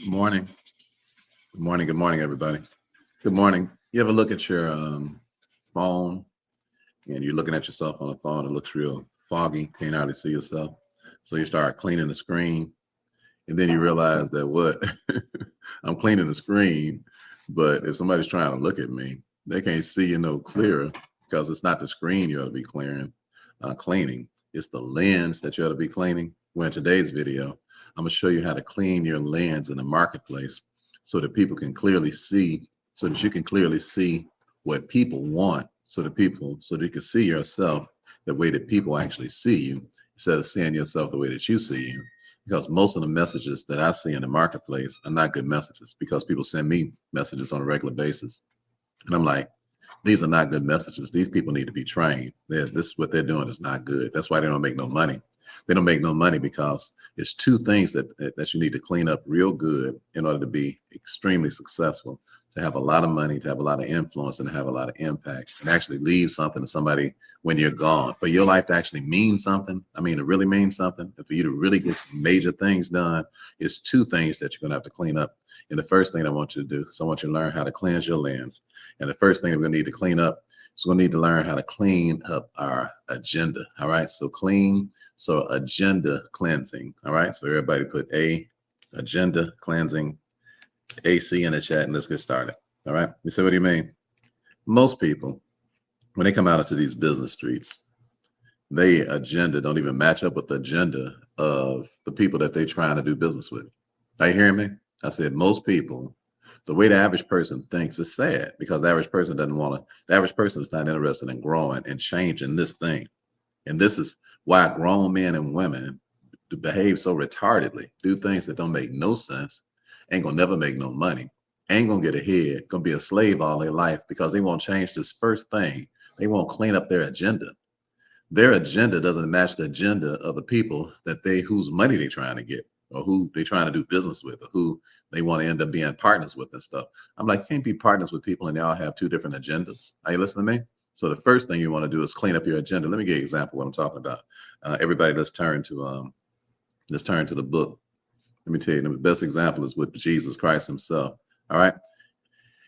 Good morning. Good morning. Good morning, everybody. Good morning. You ever look at your phone and you're looking at yourself on the phone? It looks real foggy. Can't hardly see yourself. So you start cleaning the screen, and then you realize that what I'm cleaning the screen, but if somebody's trying to look at me, they can't see you no clearer because it's not the screen you ought to be cleaning. It's the lens that you ought to be cleaning. Well, in today's video, I'm gonna show you how to clean your lens in the marketplace so that people can clearly see, so that you can clearly see what people want, so that you can see yourself the way that people actually see you instead of seeing yourself the way that you see you. Because most of the messages that I see in the marketplace are not good messages because people send me messages on a regular basis. And I'm like, these are not good messages. These people need to be trained. This what they're doing is not good. That's why they don't make no money. They don't make no money because it's two things that you need to clean up real good in order to be extremely successful, to have a lot of money, to have a lot of influence, and to have a lot of impact, and actually leave something to somebody when you're gone. For your life to actually mean something, I mean, to really mean something, and for you to really get some major things done, is two things that you're going to have to clean up. And the first thing I want you to do is I want you to learn how to cleanse your lens. And the first thing that we're going to need to clean up is we're going to need to learn how to clean up our agenda. All right. So agenda cleansing. All right. So everybody put agenda cleansing, AC in the chat, and let's get started. All right. You say, what do you mean? Most people, when they come out into these business streets, their agenda don't even match up with the agenda of the people that they're trying to do business with. Are you hearing me? I said most people, the way the average person thinks is sad because the average person doesn't want to, the average person is not interested in growing and changing this thing. And this is why grown men and women behave so retardedly, do things that don't make no sense, ain't gonna never make no money, ain't gonna get ahead, gonna be a slave all their life because they won't change this first thing. They won't clean up their agenda. Their agenda doesn't match the agenda of the people whose money they're trying to get or who they're trying to do business with or who they want to end up being partners with and stuff. I'm like, you can't be partners with people and they all have two different agendas. Are you listening to me? So the first thing you want to do is clean up your agenda. Let me give you an example of what I'm talking about. Everybody, let's turn to the book. Let me tell you, the best example is with Jesus Christ himself. All right.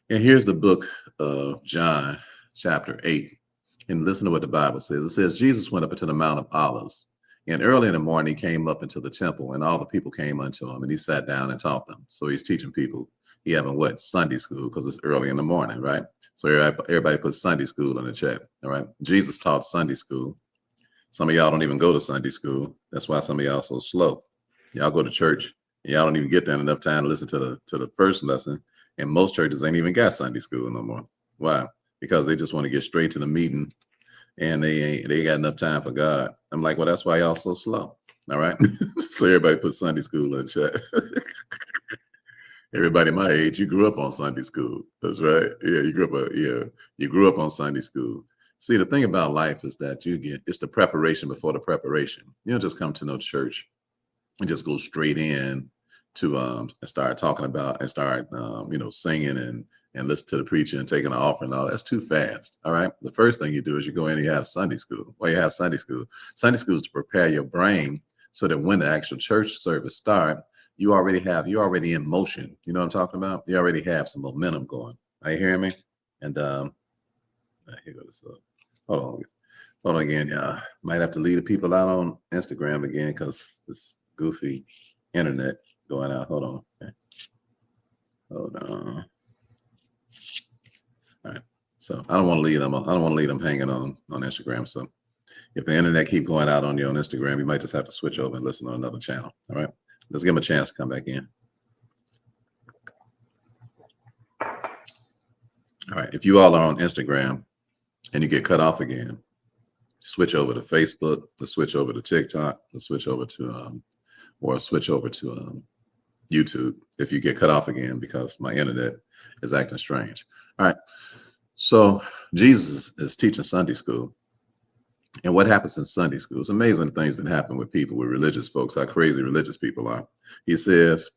And here's the book of John, chapter 8. And listen to what the Bible says. It says, Jesus went up into the Mount of Olives. And early in the morning, he came up into the temple, and all the people came unto him, and he sat down and taught them. So he's teaching people. He having what? Sunday school, because it's early in the morning, right? So everybody put Sunday school in the chat. All right. Jesus taught Sunday school. Some of y'all don't even go to Sunday school. That's why some of y'all so slow. Y'all go to church, and y'all don't even get there in enough time to listen to the first lesson. And most churches ain't even got Sunday school no more. Why? Because they just want to get straight to the meeting and they got enough time for God. I'm like, well, that's why y'all so slow. All right. So everybody put Sunday school in the chat. Everybody my age, you grew up on Sunday school. That's right. Yeah, you grew up on Sunday school. See, the thing about life is that it's the preparation before the preparation. You don't just come to no church and just go straight in to and start talking about and start singing and listen to the preacher and taking an offering and all. That's too fast. All right. The first thing you do is you go in and you have Sunday school. Well, you have Sunday school. Sunday school is to prepare your brain so that when the actual church service start, you're already in motion. You know what I'm talking about? You already have some momentum going. Are you hearing me? And here goes. Hold on. Hold on again, y'all. Might have to leave the people out on Instagram again because this goofy internet going out. Hold on. Okay. Hold on. All right. So I don't want to leave them. I don't want to leave them hanging on Instagram. So if the internet keep going out on you on Instagram, you might just have to switch over and listen on another channel. All right. Let's give them a chance to come back in. All right. If you all are on Instagram and you get cut off again, switch over to Facebook. Let's switch over to TikTok. Let's switch over to YouTube if you get cut off again because my internet is acting strange. All right. So Jesus is teaching Sunday school. And what happens in Sunday school? It's amazing things that happen with people, with religious folks, how crazy religious people are. He says,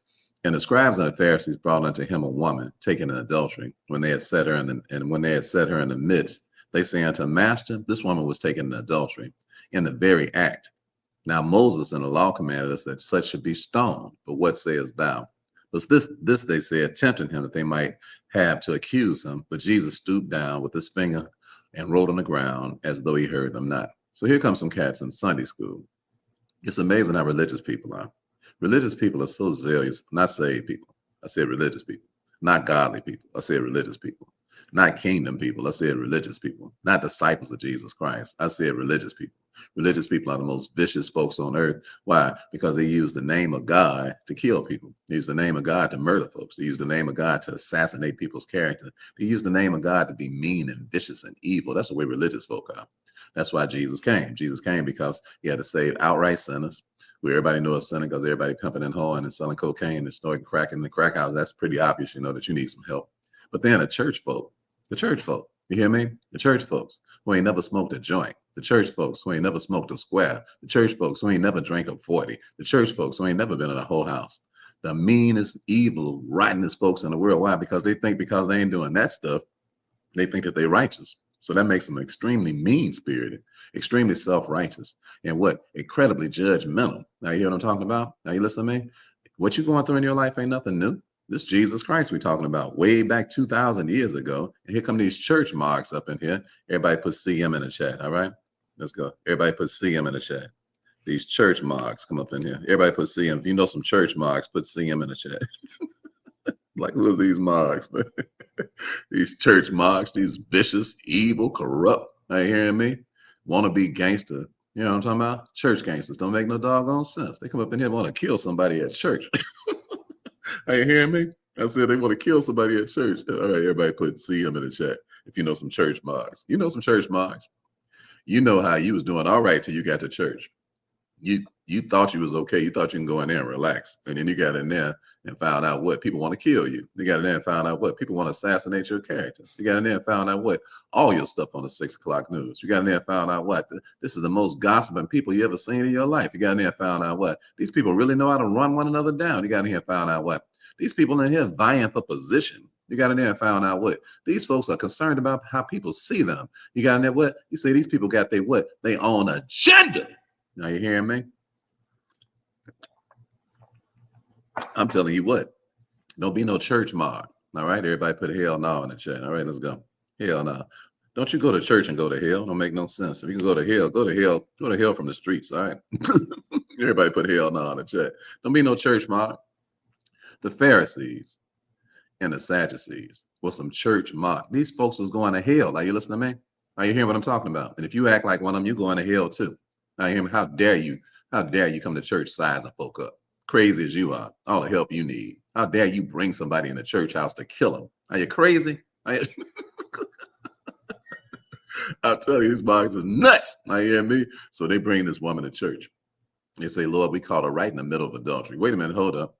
and the scribes and the Pharisees brought unto him a woman taken in adultery when they had set her in the midst. They say unto him, Master, this woman was taken in adultery in the very act. Now Moses in the law commanded us that such should be stoned. But what sayest thou? Was this they said, tempting him that they might have to accuse him. But Jesus stooped down with his finger and wrote on the ground as though he heard them not. So here comes some cats in Sunday school. It's amazing how religious people are. Religious people are so zealous, not saved people. I said religious people, not godly people. I said religious people, not kingdom people. I said religious people, not disciples of Jesus Christ. I said religious people. Religious people are the most vicious folks on earth. Why? Because they use the name of God to kill people. They use the name of God to murder folks. They use the name of God to assassinate people's character. They use the name of God to be mean and vicious and evil. That's the way religious folk are. That's why Jesus came. Jesus came because he had to save outright sinners, who everybody knew a sinner because everybody pumping and hoeing and selling cocaine and snorting crack in the crack house. That's pretty obvious, you know, that you need some help. But then the church folk, you hear me? The church folks who ain't never smoked a joint. The church folks who ain't never smoked a square. The church folks who ain't never drank a 40. The church folks who ain't never been in a whole house. The meanest, evil, rottenest folks in the world. Why? Because they think because they ain't doing that stuff, they think that they're righteous. So that makes them extremely mean-spirited, extremely self-righteous, and what? Incredibly judgmental. Now, you hear what I'm talking about? Now, you listen to me? What you're going through in your life ain't nothing new. This Jesus Christ we're talking about way back 2,000 years ago. And here come these church marks up in here. Everybody put CM in the chat, all right? Let's go. Everybody put CM in the chat. These church marks come up in here. Everybody put CM. If you know some church marks, put CM in the chat. Like, who's these marks, man? These church marks, these vicious, evil, corrupt. Are you hearing me? Want to be gangster. You know what I'm talking about? Church gangsters don't make no doggone sense. They come up in here and want to kill somebody at church. Are you hearing me? I said they want to kill somebody at church. All right, everybody put CM in the chat. If you know some church marks. You know some church marks. You know how you was doing all right till you got to church. You thought you was okay. You thought you can go in there and relax. And then you got in there and found out what? People want to kill you. You got in there and found out what? People want to assassinate your character. You got in there and found out what? All your stuff on the 6 o'clock news. You got in there and found out what? This is the most gossiping people you ever seen in your life. You got in there and found out what? These people really know how to run one another down. You got in here and found out what? These people in here vying for position. You got in there and found out what? These folks are concerned about how people see them. You got in there what? You say these people got their what? They own agenda. Now you hearing me? I'm telling you what, don't be no church mob. All right, everybody put hell no in the chat. All right, let's go. Hell no. Don't you go to church and go to hell. Don't make no sense. If you can go to hell, go to hell from the streets. All right. Everybody put hell no in the chat. Don't be no church mob. The Pharisees and the Sadducees was some church mob. These folks was going to hell. Are you listening to me? Are you hearing what I'm talking about? And if you act like one of them, you're going to hell too. Now, you hear me? How dare you? How dare you come to church sizing folk up? Crazy as you are, all the help you need. How dare you bring somebody in the church house to kill them? Are you crazy? I'll tell you, these boys is nuts. You hear me? So they bring this woman to church. They say, Lord, we caught her right in the middle of adultery. Wait a minute, hold up.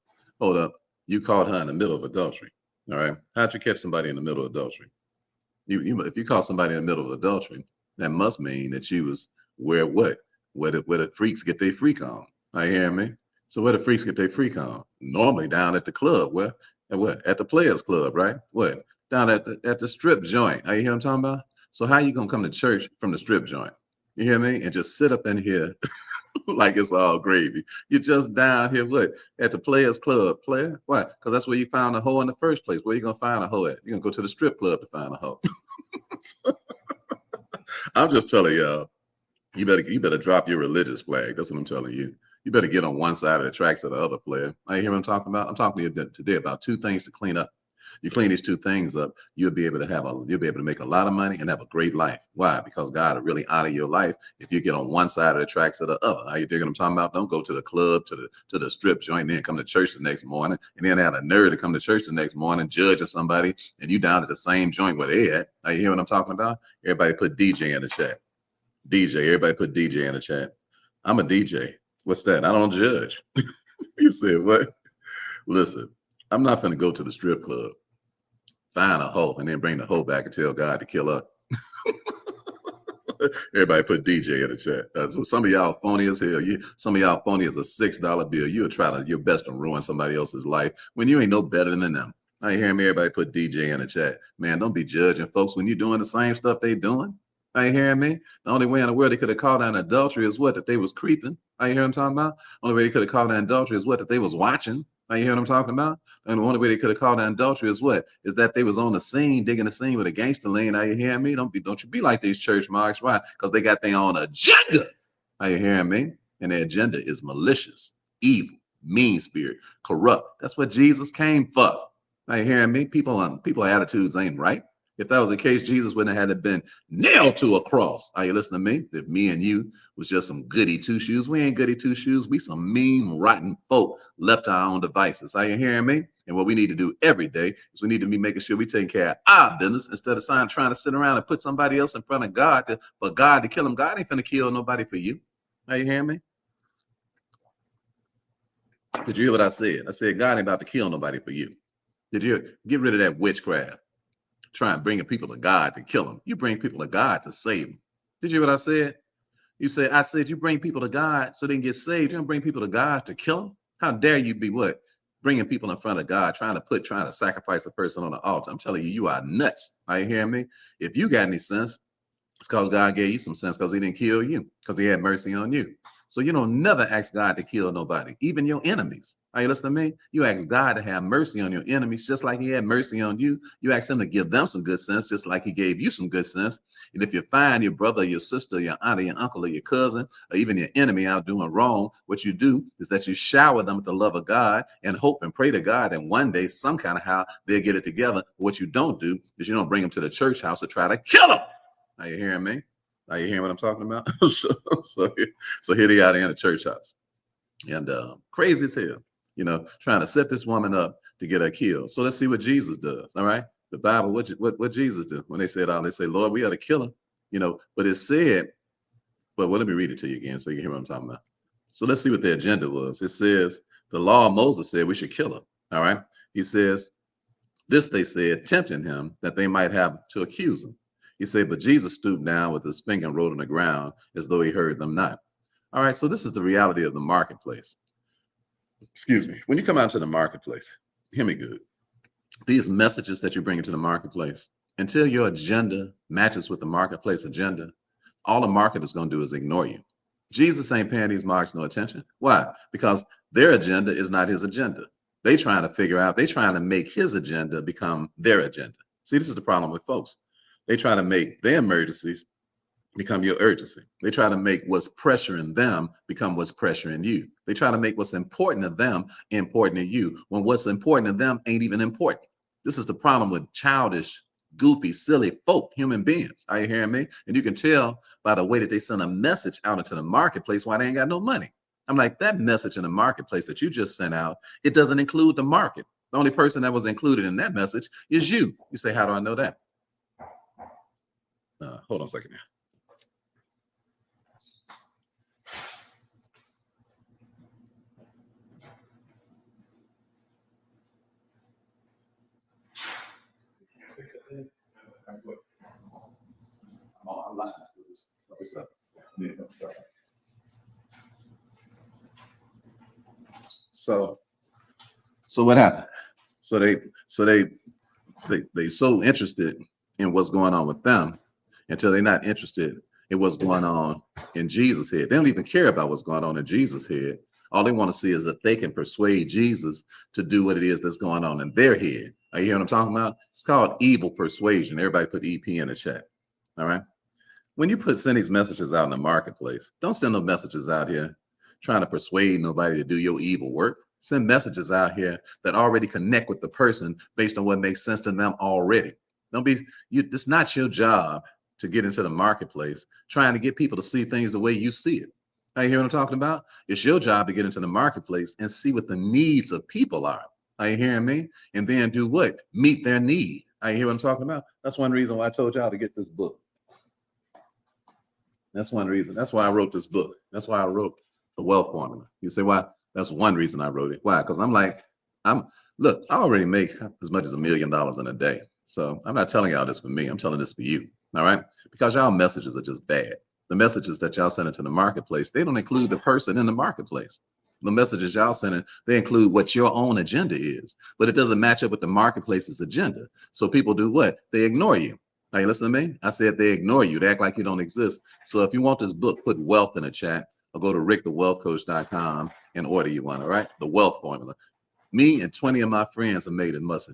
You caught her in the middle of adultery. All right. How'd you catch somebody in the middle of adultery? If you caught somebody in the middle of adultery, that must mean that you was where the freaks get their freak on. Are you hearing me? So where the freaks get their freak on? Normally down at the club. Where? At the Players Club, right? What? Down at the strip joint. Are you hear what I'm talking about? So how you gonna come to church from the strip joint? You hear me? And just sit up in here like it's all gravy. You're just down here, what? At the Players Club. Player? Why? Because that's where you found a hoe in the first place. Where you gonna find a hoe at? You're gonna go to the strip club to find a hoe. I'm just telling y'all, you better drop your religious flag. That's what I'm telling you. You better get on one side of the tracks of the other, player. I hear what I'm talking about. I'm talking to you today about two things to clean up. You clean these two things up, you'll be able to make a lot of money and have a great life. Why? Because God will really honor your life if you get on one side of the tracks or the other. How you dig what I'm talking about? Don't go to the club, to the strip joint, and then come to church the next morning, and then have a nerd to come to church the next morning, judging somebody, and you down at the same joint where they at. Now you hear what I'm talking about? Everybody put DJ in the chat. DJ, everybody put DJ in the chat. I'm a DJ. What's that? I don't judge. You said what? Listen, I'm not going to go to the strip club, find a hoe, and then bring the hoe back and tell God to kill her. Everybody put DJ in the chat. So some of y'all phony as hell. Some of y'all phony as a $6 bill. You'll try your best to ruin somebody else's life when you ain't no better than them. I hear me. Everybody put DJ in the chat. Man, don't be judging folks when you're doing the same stuff they doing. Are you hearing me? The only way in the world they could have called down adultery is what? That they was creeping. Are you hearing what I'm talking about? Only way they could have called down adultery is what? That they was watching. Now, you hear what I'm talking about? And the only way they could have called that adultery is what? Is that they was on the scene, digging the scene with a gangster lean. Now you hearing me? Don't you be like these church marks, right? Because they got their own agenda. Are you hearing me? And their agenda is malicious, evil, mean spirit, corrupt. That's what Jesus came for. Are you hearing me? People attitudes ain't right. If that was the case, Jesus wouldn't have had to been nailed to a cross. Are you listening to me? If me and you was just some goody two shoes, we ain't goody two shoes. We some mean, rotten folk left to our own devices. Are you hearing me? And what we need to do every day is we need to be making sure we taking care of our business instead of trying to sit around and put somebody else in front of God for God to kill them. God ain't finna kill nobody for you. Are you hearing me? Did you hear what I said? I said God ain't about to kill nobody for you. Did you get rid of that witchcraft? Trying bringing people to God to kill them. You bring people to God to save them. Did you hear what I said? I said you bring people to God so they can get saved. You don't bring people to God to kill them. How dare you be what? Bringing people in front of God, trying to sacrifice a person on the altar. I'm telling you, you are nuts. Are you hearing me? If you got any sense, it's because God gave you some sense because he didn't kill you, because he had mercy on you. So you don't never ask God to kill nobody, even your enemies. Are you listening to me? You ask God to have mercy on your enemies, just like he had mercy on you. You ask him to give them some good sense, just like he gave you some good sense. And if you find your brother, your sister, your aunt, or your uncle, or your cousin, or even your enemy out doing wrong, what you do is that you shower them with the love of God and hope and pray to God that one day, some kind of how they'll get it together. What you don't do is you don't bring them to the church house to try to kill them. Are you hearing me? Are you hearing what I'm talking about? so here they are in the church house. And crazy as hell, trying to set this woman up to get her killed. So let's see what Jesus does. All right. The Bible, what Jesus did when they said all, they say, Lord, we ought to kill him, but it said, well, let me read it to you again so you can hear what I'm talking about. So let's see what the agenda was. It says, the law of Moses said we should kill him. All right. He says, this they said, tempting him that they might have to accuse him. He said, but Jesus stooped down with his finger and wrote on the ground as though he heard them not. All right, so this is the reality of the marketplace. Excuse me. When you come out to the marketplace, hear me good. These messages that you bring into the marketplace, until your agenda matches with the marketplace agenda, all the market is going to do is ignore you. Jesus ain't paying these marks no attention. Why? Because their agenda is not his agenda. They trying to make his agenda become their agenda. See, this is the problem with folks. They try to make their emergencies become your urgency. They try to make what's pressuring them become what's pressuring you. They try to make what's important to them important to you, when what's important to them ain't even important. This is the problem with childish, goofy, silly folk, human beings. Are you hearing me? And you can tell by the way that they send a message out into the marketplace why they ain't got no money. I'm like, that message in the marketplace that you just sent out, it doesn't include the market. The only person that was included in that message is you. You say, how do I know that? Hold on a second here. So what happened? So they so interested in what's going on with them until they're not interested in what's going on in Jesus' head. They don't even care about what's going on in Jesus' head. All they want to see is that they can persuade Jesus to do what it is that's going on in their head. Are you hearing what I'm talking about? It's called evil persuasion. Everybody put EP in the chat. All right. When you send these messages out in the marketplace, don't send no messages out here trying to persuade nobody to do your evil work. Send messages out here that already connect with the person based on what makes sense to them already. It's not your job to get into the marketplace trying to get people to see things the way you see it. Are you hearing what I'm talking about? It's your job to get into the marketplace and see what the needs of people are. Are you hearing me? And then do what? Meet their need. Are you hear what I'm talking about? That's one reason why I told y'all to get this book. That's one reason. That's why I wrote this book. That's why I wrote The Wealth Formula. You say, why? That's one reason I wrote it. Why? Because look, I already make as much as $1 million in a day. So I'm not telling y'all this for me. I'm telling this for you. All right? Because y'all messages are just bad. The messages that y'all send into the marketplace, they don't include the person in the marketplace. The messages y'all sending, they include what your own agenda is, but it doesn't match up with the marketplace's agenda. So people do what? They ignore you. Are you listening to me? I said they ignore you. They act like you don't exist. So if you want this book, put wealth in the chat or go to rickthewealthcoach.com and order you one. All right? The Wealth Formula. Me and 20 of my friends have made as much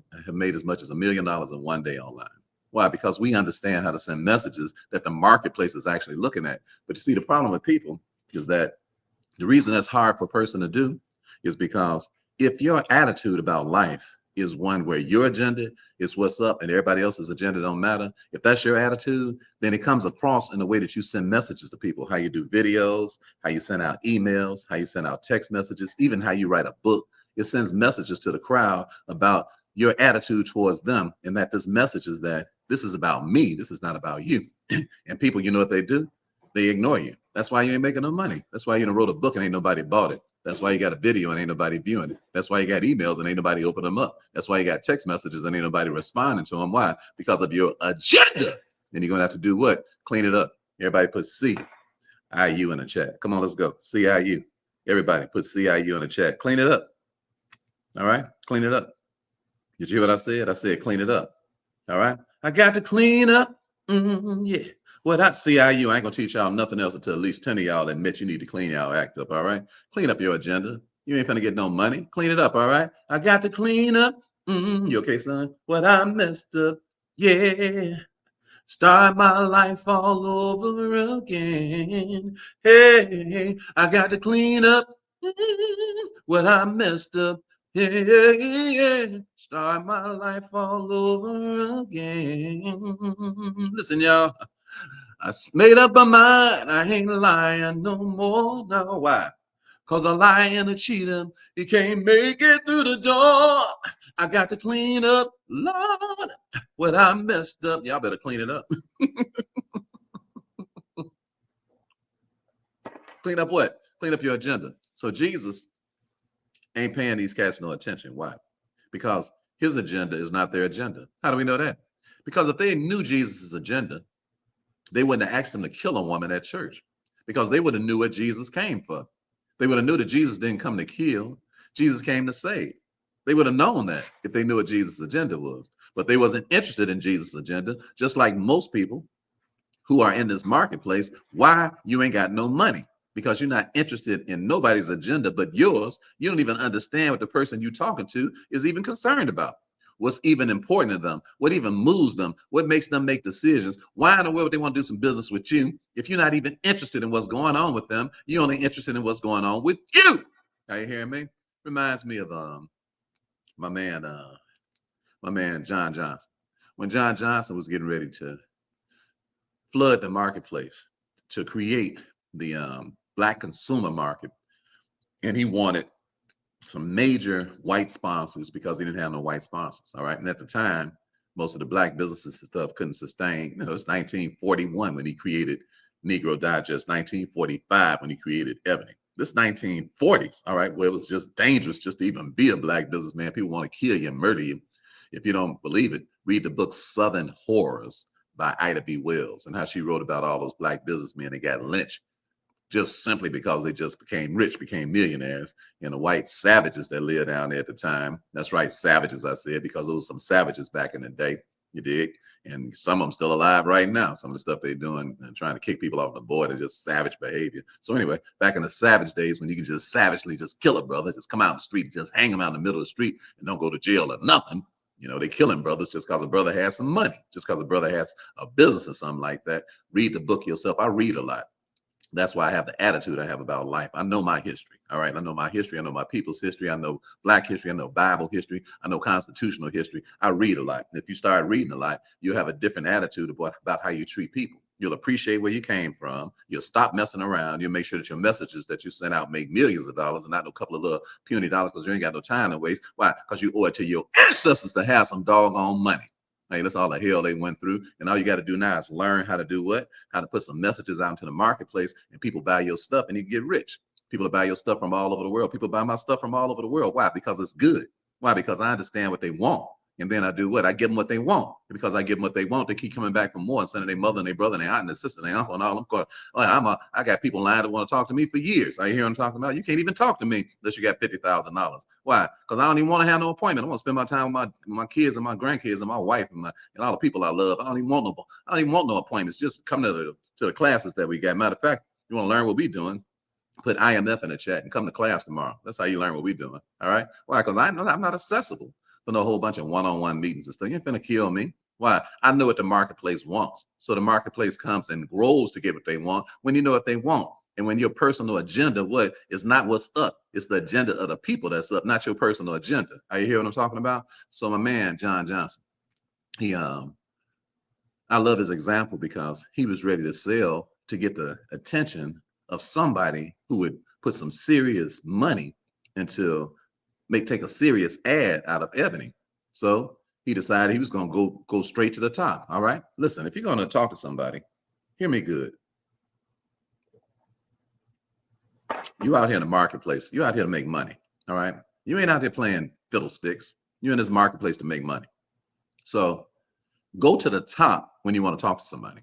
as $1 million in one day online. Why? Because we understand how to send messages that the marketplace is actually looking at. But you see, the problem with people is that the reason that's hard for a person to do is because if your attitude about life is one where your agenda is what's up and everybody else's agenda don't matter, if that's your attitude, then it comes across in the way that you send messages to people, how you do videos, how you send out emails, how you send out text messages, even how you write a book. It sends messages to the crowd about your attitude towards them, and that this message is that this is about me, this is not about you. And people, you know what they do? They ignore you. That's why you ain't making no money. That's why you wrote a book and ain't nobody bought it. That's why you got a video and ain't nobody viewing it. That's why you got emails and ain't nobody opening them up. That's why you got text messages and ain't nobody responding to them. Why? Because of your agenda. And you're gonna have to do what? Clean it up. Everybody put CIU in the chat. Come on, let's go. CIU. Everybody put CIU in the chat. Clean it up. All right, clean it up. Did you hear what I said? I said clean it up. All right. I got to clean up. Yeah. Well, that's CIU. I ain't gonna teach y'all nothing else until at least 10 of y'all admit you need to clean y'all act up. All right. Clean up your agenda. You ain't finna get no money. Clean it up. All right. I got to clean up. You okay, son? What I messed up. Yeah. Start my life all over again. Hey, I got to clean up what I messed up. Yeah. Start my life all over again. Listen, y'all. I made up my mind. I ain't lying no more now. Why? Cause a lie and a cheater, he can't make it through the door. I got to clean up, Lord, what I messed up. Y'all better clean it up. Clean up what? Clean up your agenda. So Jesus ain't paying these cats no attention. Why? Because his agenda is not their agenda. How do we know that? Because if they knew Jesus' agenda, they wouldn't have asked him to kill a woman at church, because they would have knew what Jesus came for. They would have knew that Jesus didn't come to kill. Jesus came to save. They would have known that if they knew what Jesus' agenda was. But they wasn't interested in Jesus' agenda, just like most people who are in this marketplace. Why? You ain't got no money. Because you're not interested in nobody's agenda but yours. You don't even understand what the person you're talking to is even concerned about. What's even important to them, what even moves them, what makes them make decisions. Why in the world would they want to do some business with you if you're not even interested in what's going on with them? You're only interested in what's going on with you. Are you hearing me? Reminds me of my man John Johnson. When John Johnson was getting ready to flood the marketplace to create the Black consumer market, and he wanted some major white sponsors because he didn't have no white sponsors. All right. And at the time, most of the Black businesses and stuff couldn't sustain. You know, it's 1941 when he created Negro Digest, 1945 when he created Ebony. This 1940s, all right, where it was just dangerous just to even be a Black businessman. People want to kill you and murder you. If you don't believe it, read the book Southern Horrors by Ida B. Wells, and how she wrote about all those Black businessmen that got lynched just simply because they just became rich, became millionaires, and the white savages that lived down there at the time. That's right, savages, I said, because there was some savages back in the day, you dig? And some of them still alive right now. Some of the stuff they're doing and trying to kick people off the board is just savage behavior. So anyway, back in the savage days when you could just savagely just kill a brother, just come out in the street, just hang him out in the middle of the street and don't go to jail or nothing. You know, they killing brothers just because a brother has some money, just because a brother has a business or something like that. Read the book yourself. I read a lot. That's why I have the attitude I have about life. I know my history. All right. I know my history. I know my people's history. I know Black history. I know Bible history. I know constitutional history. I read a lot. If you start reading a lot, you'll have a different attitude about how you treat people. You'll appreciate where you came from. You'll stop messing around. You'll make sure that your messages that you send out make millions of dollars and not a couple of little puny dollars, because you ain't got no time to waste. Why? Because you owe it to your ancestors to have some doggone money. Hey, that's all the hell they went through. And all you got to do now is learn how to do what? How to put some messages out into the marketplace, and people buy your stuff and you get rich. People buy your stuff from all over the world. People buy my stuff from all over the world. Why? Because it's good. Why? Because I understand what they want. And then I do what? I give them what they want. And because I give them what they want, they keep coming back for more and sending their mother and their brother and their aunt and their sister and their uncle and all them. I got people lying that want to talk to me for years. I hear them talking about, you can't even talk to me unless you got $50,000. Why? Because I don't even want to have no appointment. I want to spend my time with my kids and my grandkids and my wife and all the people I love. I don't even want no appointments. Just come to the classes that we got. Matter of fact, you want to learn what we're doing? Put IMF in the chat and come to class tomorrow. That's how you learn what we're doing. All right. Why? Because I know I'm not accessible for no whole bunch of one-on-one meetings and stuff. You ain't finna kill me. Why? I know what the marketplace wants. So the marketplace comes and grows to get what they want when you know what they want. And when your personal agenda, what is not what's up, it's the agenda of the people that's up, not your personal agenda. Are you hearing what I'm talking about? So my man, John Johnson, I love his example because he was ready to sell to get the attention of somebody who would put some serious money into take a serious ad out of Ebony. So he decided he was going to go straight to the top. All right. Listen, if you're going to talk to somebody, hear me good. You out here in the marketplace. You out here to make money. All right. You ain't out here playing fiddlesticks. You're in this marketplace to make money. So go to the top when you want to talk to somebody.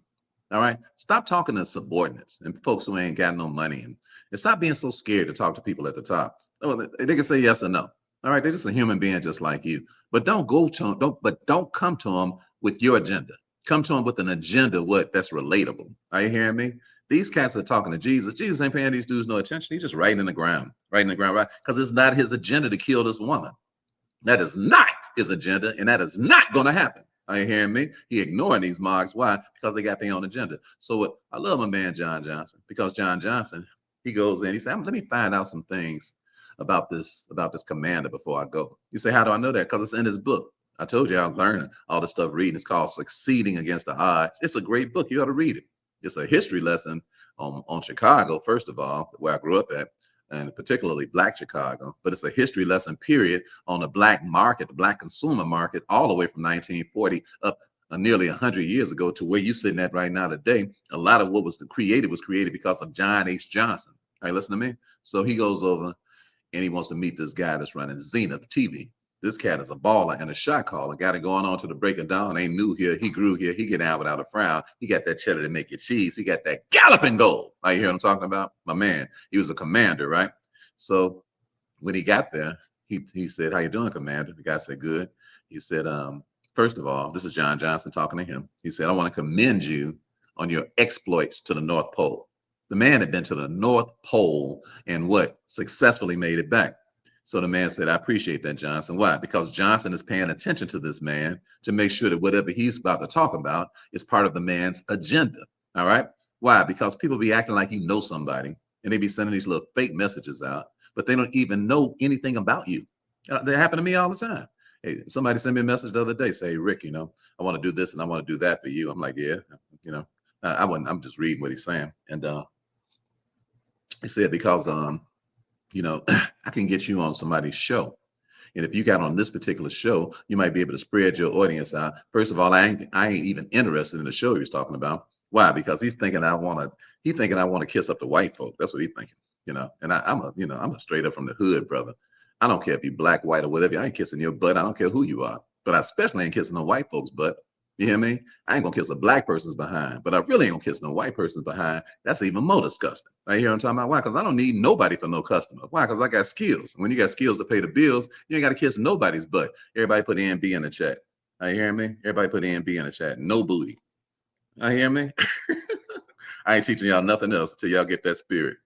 All right. Stop talking to subordinates and folks who ain't got no money, and stop being so scared to talk to people at the top. They can say yes or no. All right. They're just a human being just like you. But don't go to them. Don't come to them with your agenda. Come to them with an agenda that's relatable. Are you hearing me? These cats are talking to Jesus. Jesus ain't paying these dudes no attention. He's just writing in the ground, right? Because it's not his agenda to kill this woman. That is not his agenda, and that is not going to happen. Are you hearing me? He ignoring these mogs. Why? Because they got their own agenda. So I love my man, John Johnson, because John Johnson, he goes in, he said, let me find out some things about this commander before I go. You say, how do I know that? Because it's in his book. I told you I was learning all this stuff reading. It's called Succeeding Against the Odds. It's a great book. You ought to read it. It's a history lesson on Chicago, first of all, where I grew up at, and particularly Black Chicago. But it's a history lesson, period, on the Black market, the Black consumer market, all the way from 1940 up nearly 100 years ago to where you're sitting at right now today. A lot of what was created because of John H. Johnson. All right, listen to me. So he goes over and he wants to meet this guy that's running Zenith TV. This cat is a baller and a shot caller. Got it going on to the break of dawn. Ain't new here. He grew here. He get out without a frown. He got that cheddar to make your cheese. He got that galloping gold. You hear what I'm talking about? My man, he was a commander, right? So when he got there, he said, how you doing, Commander? The guy said, good. He said, first of all, this is John Johnson talking to him. He said, I want to commend you on your exploits to the North Pole. The man had been to the North Pole and successfully made it back. So the man said, I appreciate that, Johnson. Why? Because Johnson is paying attention to this man to make sure that whatever he's about to talk about is part of the man's agenda. All right. Why? Because people be acting like you know somebody, and they be sending these little fake messages out, but they don't even know anything about you. That happen to me all the time. Hey, somebody sent me a message the other day, say, Rick, I want to do this and I want to do that for you. I'm like, yeah, I'm just reading what he's saying. And he said, because I can get you on somebody's show. And if you got on this particular show, you might be able to spread your audience out. First of all, I ain't even interested in the show he was talking about. Why? Because he's thinking I want to kiss up the white folk. That's what he's thinking, And I'm a straight up from the hood, brother. I don't care if you're black, white, or whatever. I ain't kissing your butt. I don't care who you are. But I especially ain't kissing no white folks' butt. You hear me? I ain't gonna kiss a black person's behind, but I really ain't gonna kiss no white person's behind. That's even more disgusting. I hear what I'm talking about. Why? Because I don't need nobody for no customer. Why? Because I got skills. When you got skills to pay the bills, you ain't got to kiss nobody's butt. Everybody put NB in the chat. I hear me? Everybody put NB in the chat. No booty. I hear me? I ain't teaching y'all nothing else until y'all get that spirit.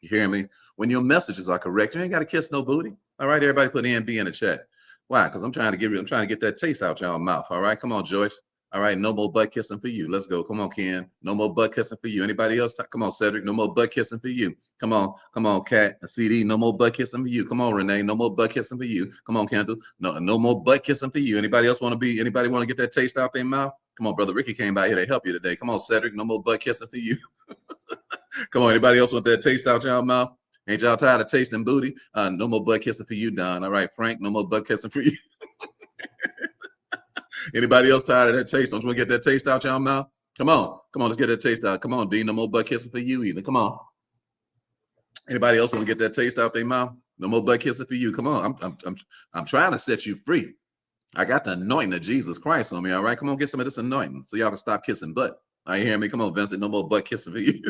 You hear me? When your messages are correct, you ain't got to kiss no booty. All right, everybody put NB in the chat. Why? Because I'm trying to get that taste out y'all mouth. All right, come on, Joyce. All right, no more butt kissing for you. Let's go. Come on, Ken. No more butt kissing for you. Anybody else? Come on, Cedric. No more butt kissing for you. Come on, Kat. CD. No more butt kissing for you. Come on, Renee. No more butt kissing for you. Come on, Kendall. No more butt kissing for you. Anybody want to get that taste out their mouth? Come on, brother Ricky came by here to help you today. Come on, Cedric. No more butt kissing for you. Come on, anybody else want that taste out y'all mouth? Ain't y'all tired of tasting booty? No more butt kissing for you, Don. All right, Frank. No more butt kissing for you. Anybody else tired of that taste? Don't you want to get that taste out your mouth? Come on, let's get that taste out. Come on, D. No more butt kissing for you either. Come on. Anybody else want to get that taste out their mouth? No more butt kissing for you. Come on, I'm trying to set you free. I got the anointing of Jesus Christ on me. All right, come on, get some of this anointing so y'all can stop kissing butt. Are you hearing me? Come on, Vincent. No more butt kissing for you.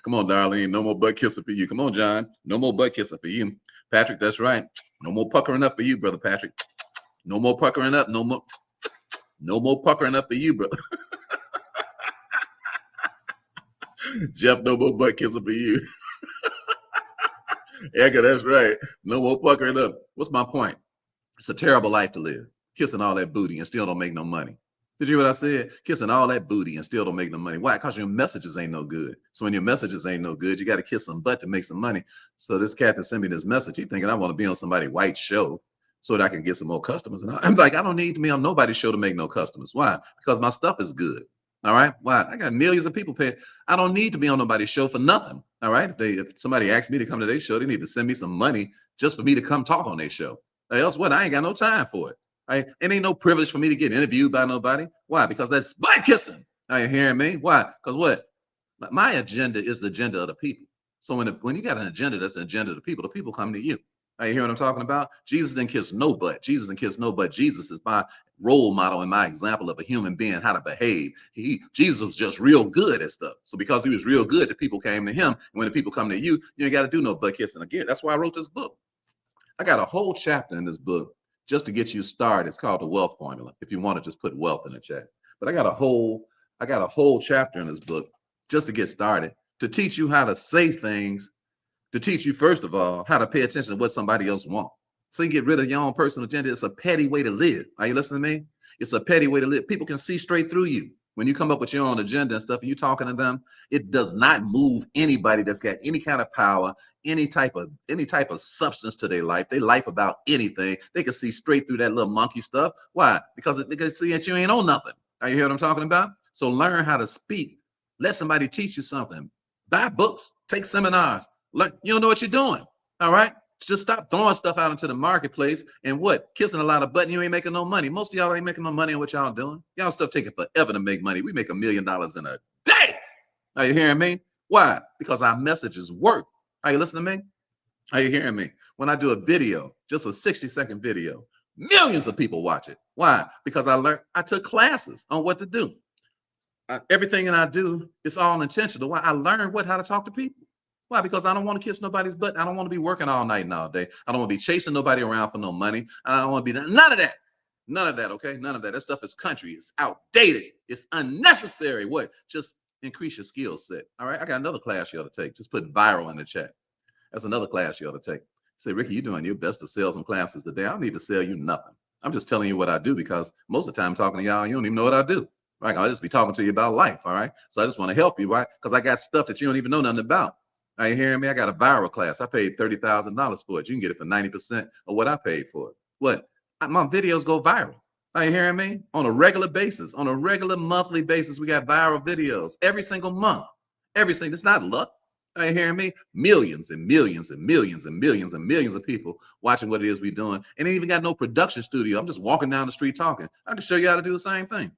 Come on, Darlene. No more butt kissing for you. Come on, John. No more butt kissing for you. Patrick, that's right. No more puckering up for you, brother Patrick. No more puckering up. No more puckering up for you, brother. Jeff, no more butt kissing for you. Yeah, that's right. No more puckering up. What's my point? It's a terrible life to live. Kissing all that booty and still don't make no money. Did you hear what I said? Kissing all that booty and still don't make no money. Why? Because your messages ain't no good. So when your messages ain't no good, you got to kiss some butt to make some money. So this cat that sent me this message, he thinking I want to be on somebody's white show so that I can get some more customers. And I'm like, I don't need to be on nobody's show to make no customers. Why? Because my stuff is good. All right. Why? I got millions of people paying. I don't need to be on nobody's show for nothing. All right. If somebody asks me to come to their show, they need to send me some money just for me to come talk on their show. Or else what? I ain't got no time for it. Right? It ain't no privilege for me to get interviewed by nobody. Why? Because that's butt kissing. Are you hearing me? Why? Because what? My agenda is the agenda of the people. So when you got an agenda, that's an agenda of the people come to you. Are you hearing what I'm talking about? Jesus didn't kiss no butt. Jesus didn't kiss no butt. Jesus is my role model and my example of a human being, how to behave. Jesus was just real good at stuff. So because he was real good, the people came to him. And when the people come to you, you ain't got to do no butt kissing again. That's why I wrote this book. I got a whole chapter in this book just to get you started. It's called the wealth formula. If you want to just put wealth in the chat. But I got a whole chapter in this book just to get started, to teach you how to say things, to teach you, first of all, how to pay attention to what somebody else wants. So you get rid of your own personal agenda. It's a petty way to live. Are you listening to me? It's a petty way to live. People can see straight through you. When you come up with your own agenda and stuff and you talking to them, it does not move anybody that's got any kind of power, any type of substance to their life about anything. They can see straight through that little monkey stuff. Why? Because they can see that you ain't on nothing. Are you hear what I'm talking about? So learn how to speak. Let somebody teach you something. Buy books, take seminars. Look, you don't know what you're doing. All right. Just stop throwing stuff out into the marketplace and what? Kissing a lot of butt and you ain't making no money. Most of y'all ain't making no money on what y'all doing. Y'all stuff taking forever to make money. We make $1 million in a day. Are you hearing me? Why? Because our messages work. Are you listening to me? Are you hearing me? When I do a video, just a 60-second video, millions of people watch it. Why? Because I took classes on what to do. Everything that I do is all intentional. Why? I learned how to talk to people. Why? Because I don't want to kiss nobody's butt. I don't want to be working all night and all day. I don't want to be chasing nobody around for no money. I don't want to be none of that. None of that, okay? None of that. That stuff is country. It's outdated. It's unnecessary. What? Just increase your skill set. All right? I got another class you ought to take. Just put viral in the chat. That's another class you ought to take. Say, Ricky, you're doing your best to sell some classes today. I don't need to sell you nothing. I'm just telling you what I do because most of the time I'm talking to y'all, you don't even know what I do. Right? I'll just be talking to you about life. All right? So I just want to help you, right? Because I got stuff that you don't even know nothing about. Are you hearing me? I got a viral class. I paid $30,000 for it. You can get it for 90% of what I paid for it. What? My videos go viral. Are you hearing me? On a regular basis, on a regular monthly basis, we got viral videos every single month. Every single, it's not luck. Are you hearing me? Millions and millions and millions and millions and millions of people watching what it is we're doing. And ain't even got no production studio. I'm just walking down the street talking. I can show you how to do the same thing.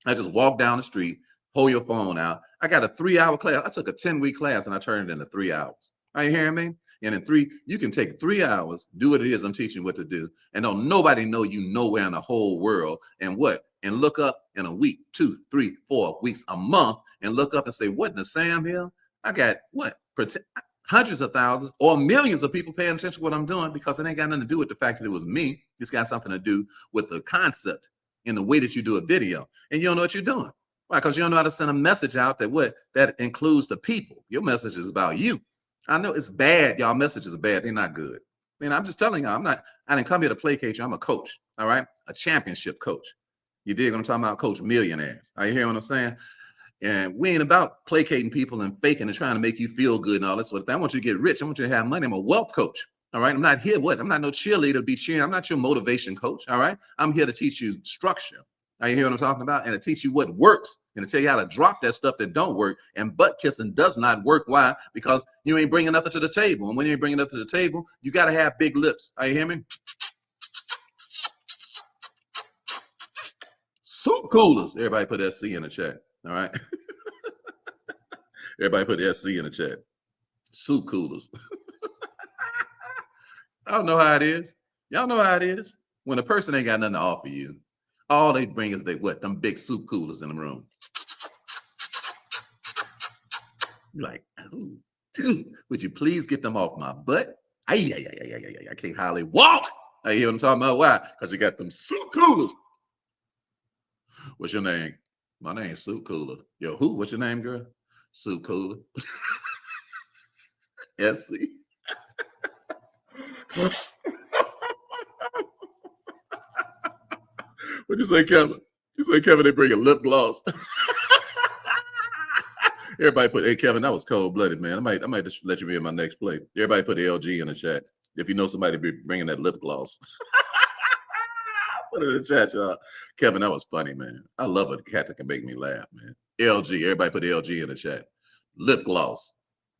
I just walk down the street, pull your phone out. I got a 3-hour class. I took a 10-week class and I turned it into 3 hours. Are you hearing me? And in 3, you can take 3 hours, do what it is I'm teaching what to do, and don't nobody know you nowhere in the whole world. And what? And look up in a week, 2, 3, 4 weeks, a month, and look up and say, what in the Sam Hill? I got what? Hundreds of thousands or millions of people paying attention to what I'm doing because it ain't got nothing to do with the fact that it was me. It's got something to do with the concept in the way that you do a video. And you don't know what you're doing. Why? Because you don't know how to send a message out that includes the people. Your message is about you. I know it's bad. Y'all messages are bad. They're not good. And I'm just telling y'all, I didn't come here to placate you. I'm a coach. All right. A championship coach. You dig what I'm talking about? Coach millionaires. Are you hearing what I'm saying? And we ain't about placating people and faking and trying to make you feel good and all that sort of thing. I want you to get rich. I want you to have money. I'm a wealth coach. All right. I'm not here. I'm not no cheerleader to be cheering. I'm not your motivation coach. All right. I'm here to teach you structure. Are you hear what I'm talking about? And to teach you what works and to tell you how to drop that stuff that don't work. And butt kissing does not work. Why? Because you ain't bringing nothing to the table. And when you ain't bringing nothing to the table, you got to have big lips. Are you hear me? Soup coolers. Everybody put SC in the chat. All right. Everybody put SC in the chat. Soup coolers. I don't know how it is. Y'all know how it is. When a person ain't got nothing to offer you, all they bring is them big soup coolers in the room. You're like, ooh, dude, would you please get them off my butt? I can't hardly walk. I hear what I'm talking about. Why? Because you got them soup coolers. What's your name? My name's Soup Cooler. Yo, who? What's your name, girl? Soup Cooler. SC. What'd you say, Kevin? You say, Kevin, they bring a lip gloss. Everybody put, hey, Kevin, that was cold-blooded, man. I might just let you be in my next play. Everybody put LG in the chat. If you know somebody be bringing that lip gloss. Put it in the chat, y'all. Kevin, that was funny, man. I love a cat that can make me laugh, man. LG, everybody put LG in the chat. Lip gloss.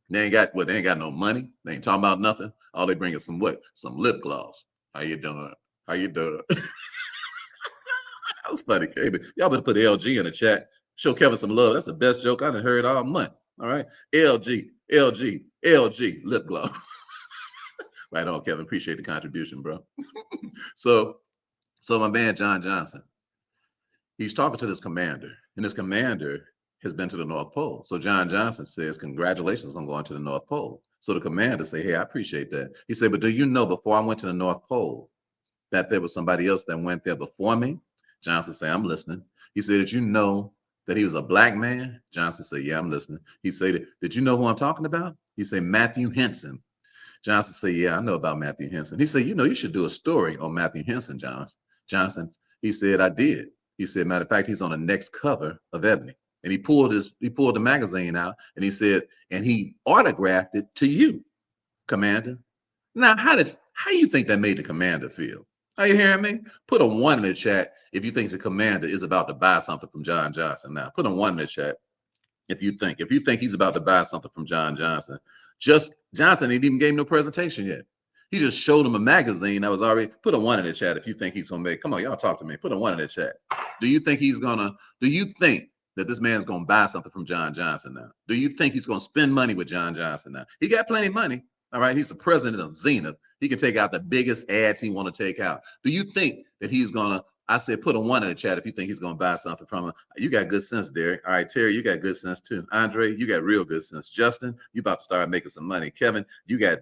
They ain't got what? They ain't got no money. They ain't talking about nothing. All they bring is some what? Some lip gloss. How you doing? How you doing? That was funny, Kevin. Y'all better put LG in the chat. Show Kevin some love. That's the best joke I done heard all month. All right. LG, LG, LG, lip gloss. Right on, Kevin. Appreciate the contribution, bro. So my man John Johnson, he's talking to this commander, and this commander has been to the North Pole. So John Johnson says, congratulations on going to the North Pole. So the commander say, hey, I appreciate that. He said, but do you know before I went to the North Pole that there was somebody else that went there before me? Johnson said, I'm listening. He said, did you know that he was a black man? Johnson said, yeah, I'm listening. He said, did you know who I'm talking about? He said, Matthew Henson. Johnson said, yeah, I know about Matthew Henson. He said, you know, you should do a story on Matthew Henson, Johnson. He said, I did. He said, matter of fact, he's on the next cover of Ebony. And he pulled the magazine out and he said, and he autographed it to you, Commander. Now, how you think that made the commander feel? Are you hearing me? Put a 1 in the chat if you think the commander is about to buy something from John Johnson. Now, put a 1 in the chat if you think he's about to buy something from John Johnson. Just Johnson ain't even gave no presentation yet. He just showed him a magazine that was already. Put a 1 in the chat if you think he's gonna make. Come on, y'all talk to me. Put a 1 in the chat. Do you think that this man's gonna buy something from John Johnson now? Do you think he's gonna spend money with John Johnson now? He got plenty of money. All right, he's the president of Zenith. He can take out the biggest ads he want to take out. Do you think that he's gonna? I said, put a 1 in the chat if you think he's gonna buy something from him. You got good sense, Derek. All right, Terry, you got good sense too. Andre, you got real good sense. Justin, you about to start making some money. Kevin, you got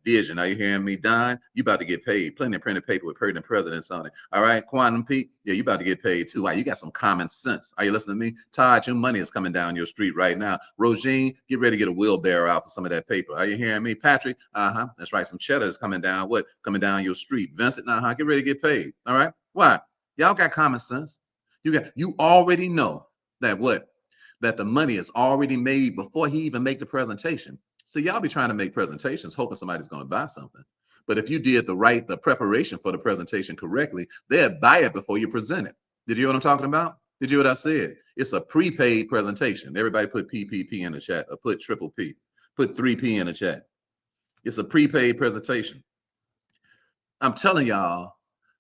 vision. Are you hearing me? Don, you about to get paid. Plenty of printed paper with pertinent presidents on it. All right, Quantum Pete, yeah, you about to get paid too. All right, you got some common sense. Are you listening to me? Todd, your money is coming down your street right now. Rogine, get ready to get a wheelbarrow out for some of that paper. Are you hearing me? Patrick, that's right. Some cheddar is coming down. What? Coming down your street. Vincent, get ready to get paid. All right, why? Y'all got common sense. You already know that the money is already made before he even make the presentation. So y'all be trying to make presentations hoping somebody's going to buy something. But if you did the preparation for the presentation correctly, they'd buy it before you present it. Did you hear what I'm talking about? Did you hear what I said? It's a prepaid presentation. Everybody put PPP in the chat or put triple P. Put 3P in the chat. It's a prepaid presentation. I'm telling y'all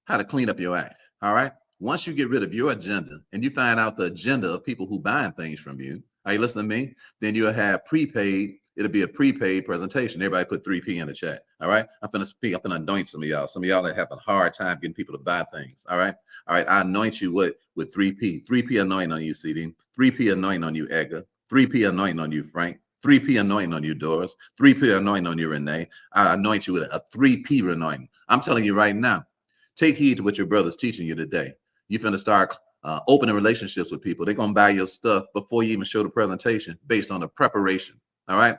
how to clean up your act. All right. Once you get rid of your agenda and you find out the agenda of people who buying things from you, are you listening to me? Then you'll have prepaid. It'll be a prepaid presentation. Everybody put 3P in the chat. All right. I'm finna speak. I'm finna anoint some of y'all. Some of y'all that have a hard time getting people to buy things. All right. All right. I anoint you with 3P. 3P anointing on you, CD. 3P anointing on you, Edgar. 3P anointing on you, Frank. 3P anointing on you, Doris. 3P anointing on you, Renee. I anoint you with a 3P anointing. I'm telling you right now. Take heed to what your brother's teaching you today. You're finna start opening relationships with people. They're gonna buy your stuff before you even show the presentation based on the preparation. All right,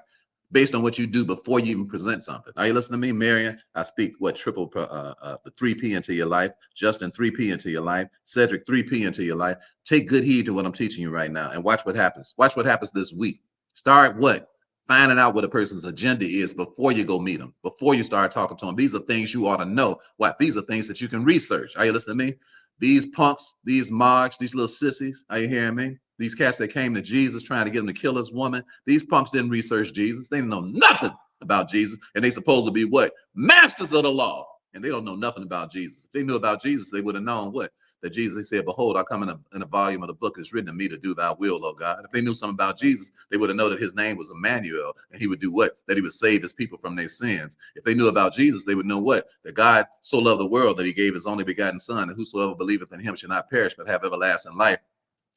based on what you do before you even present something. Are you listening to me, Marion? I speak the 3P into your life. Justin, 3P into your life. Cedric, 3P into your life. Take good heed to what I'm teaching you right now and watch what happens. Watch what happens this week. Start finding out what a person's agenda is before you go meet them, before you start talking to them. These are things you ought to know. These are things that you can research. Are you listening to me? These punks, these marks, these little sissies, are you hearing me? These cats that came to Jesus trying to get him to kill his woman. These punks didn't research Jesus. They didn't know nothing about Jesus. And they supposed to be what? Masters of the law. And they don't know nothing about Jesus. If they knew about Jesus, they would have known what? That Jesus, he said, behold, I come in a volume of the book is written of me to do thy will, oh God. If they knew something about Jesus, they would have known that his name was Emmanuel, and he would do what? That he would save his people from their sins. If they knew about Jesus, they would know what? That God so loved the world that he gave his only begotten son, and whosoever believeth in him shall not perish, but have everlasting life.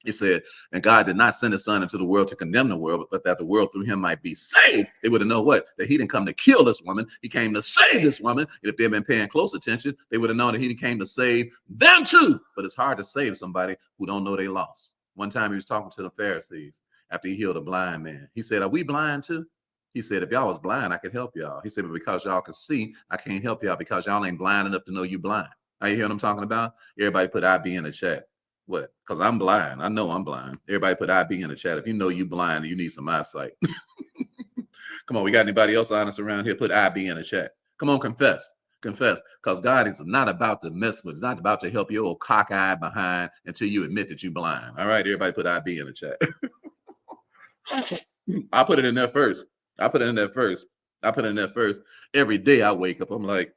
He said, and God did not send his son into the world to condemn the world, but that the world through him might be saved. They would have known what? That he didn't come to kill this woman. He came to save this woman. And if they had been paying close attention, they would have known that he came to save them too. But it's hard to save somebody who don't know they lost. One time he was talking to the Pharisees after he healed a blind man. He said, are we blind too? He said, if y'all was blind, I could help y'all. He said, but because y'all can see, I can't help y'all because y'all ain't blind enough to know you blind. Are you hear what I'm talking about? Everybody put IB in the chat. What? Because I'm blind. I know I'm blind. Everybody put IB in the chat. If you know you blind and you need some eyesight. Come on, we got anybody else honest around here? Put IB in the chat. Come on, confess. Confess. Because God is not about to mess with, it's not about to help your old cockeyed behind until you admit that you're blind. All right, everybody put IB in the chat. I put it in there first. I put it in there first. I put it in there first. Every day I wake up, I'm like,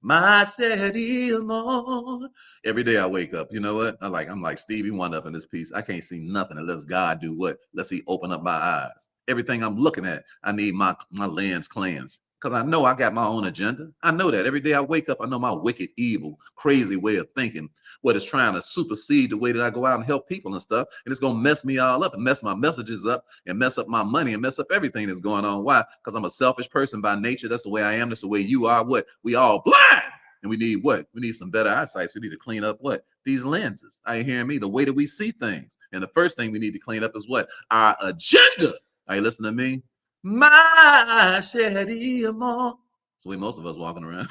my steady Lord. Every day I wake up, you know what? I'm like Stevie Wonder up in this piece. I can't see nothing unless God do what? Unless he open up my eyes. Everything I'm looking at, I need my lens cleansed. Because I know I got my own agenda. I know that every day I wake up, I know my wicked, evil, crazy way of thinking, what is trying to supersede the way that I go out and help people and stuff. And it's going to mess me all up and mess my messages up and mess up my money and mess up everything that's going on. Why? Because I'm a selfish person by nature. That's the way I am. That's the way you are. What? We all blind. And we need what? We need some better eyesight. We need to clean up what? These lenses. Are you hearing me? The way that we see things. And the first thing we need to clean up is what? Our agenda. Are you listening to me? My shady amor. That's the way most of us walking around.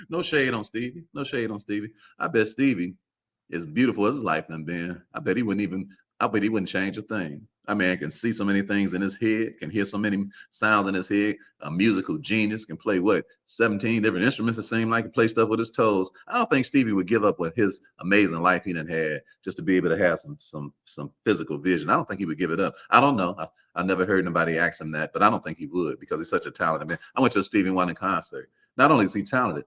No shade on Stevie. No shade on Stevie. I bet Stevie, as beautiful as his life done been, I bet he wouldn't change a thing. I mean, can see so many things in his head, can hear so many sounds in his head. A musical genius, can play what? 17 different instruments, it seems like, can play stuff with his toes. I don't think Stevie would give up with his amazing life he done had just to be able to have some physical vision. I don't think he would give it up. I don't know. I never heard nobody ask him that, but I don't think he would because he's such a talented man. I went to a Stevie Wonder concert. Not only is he talented,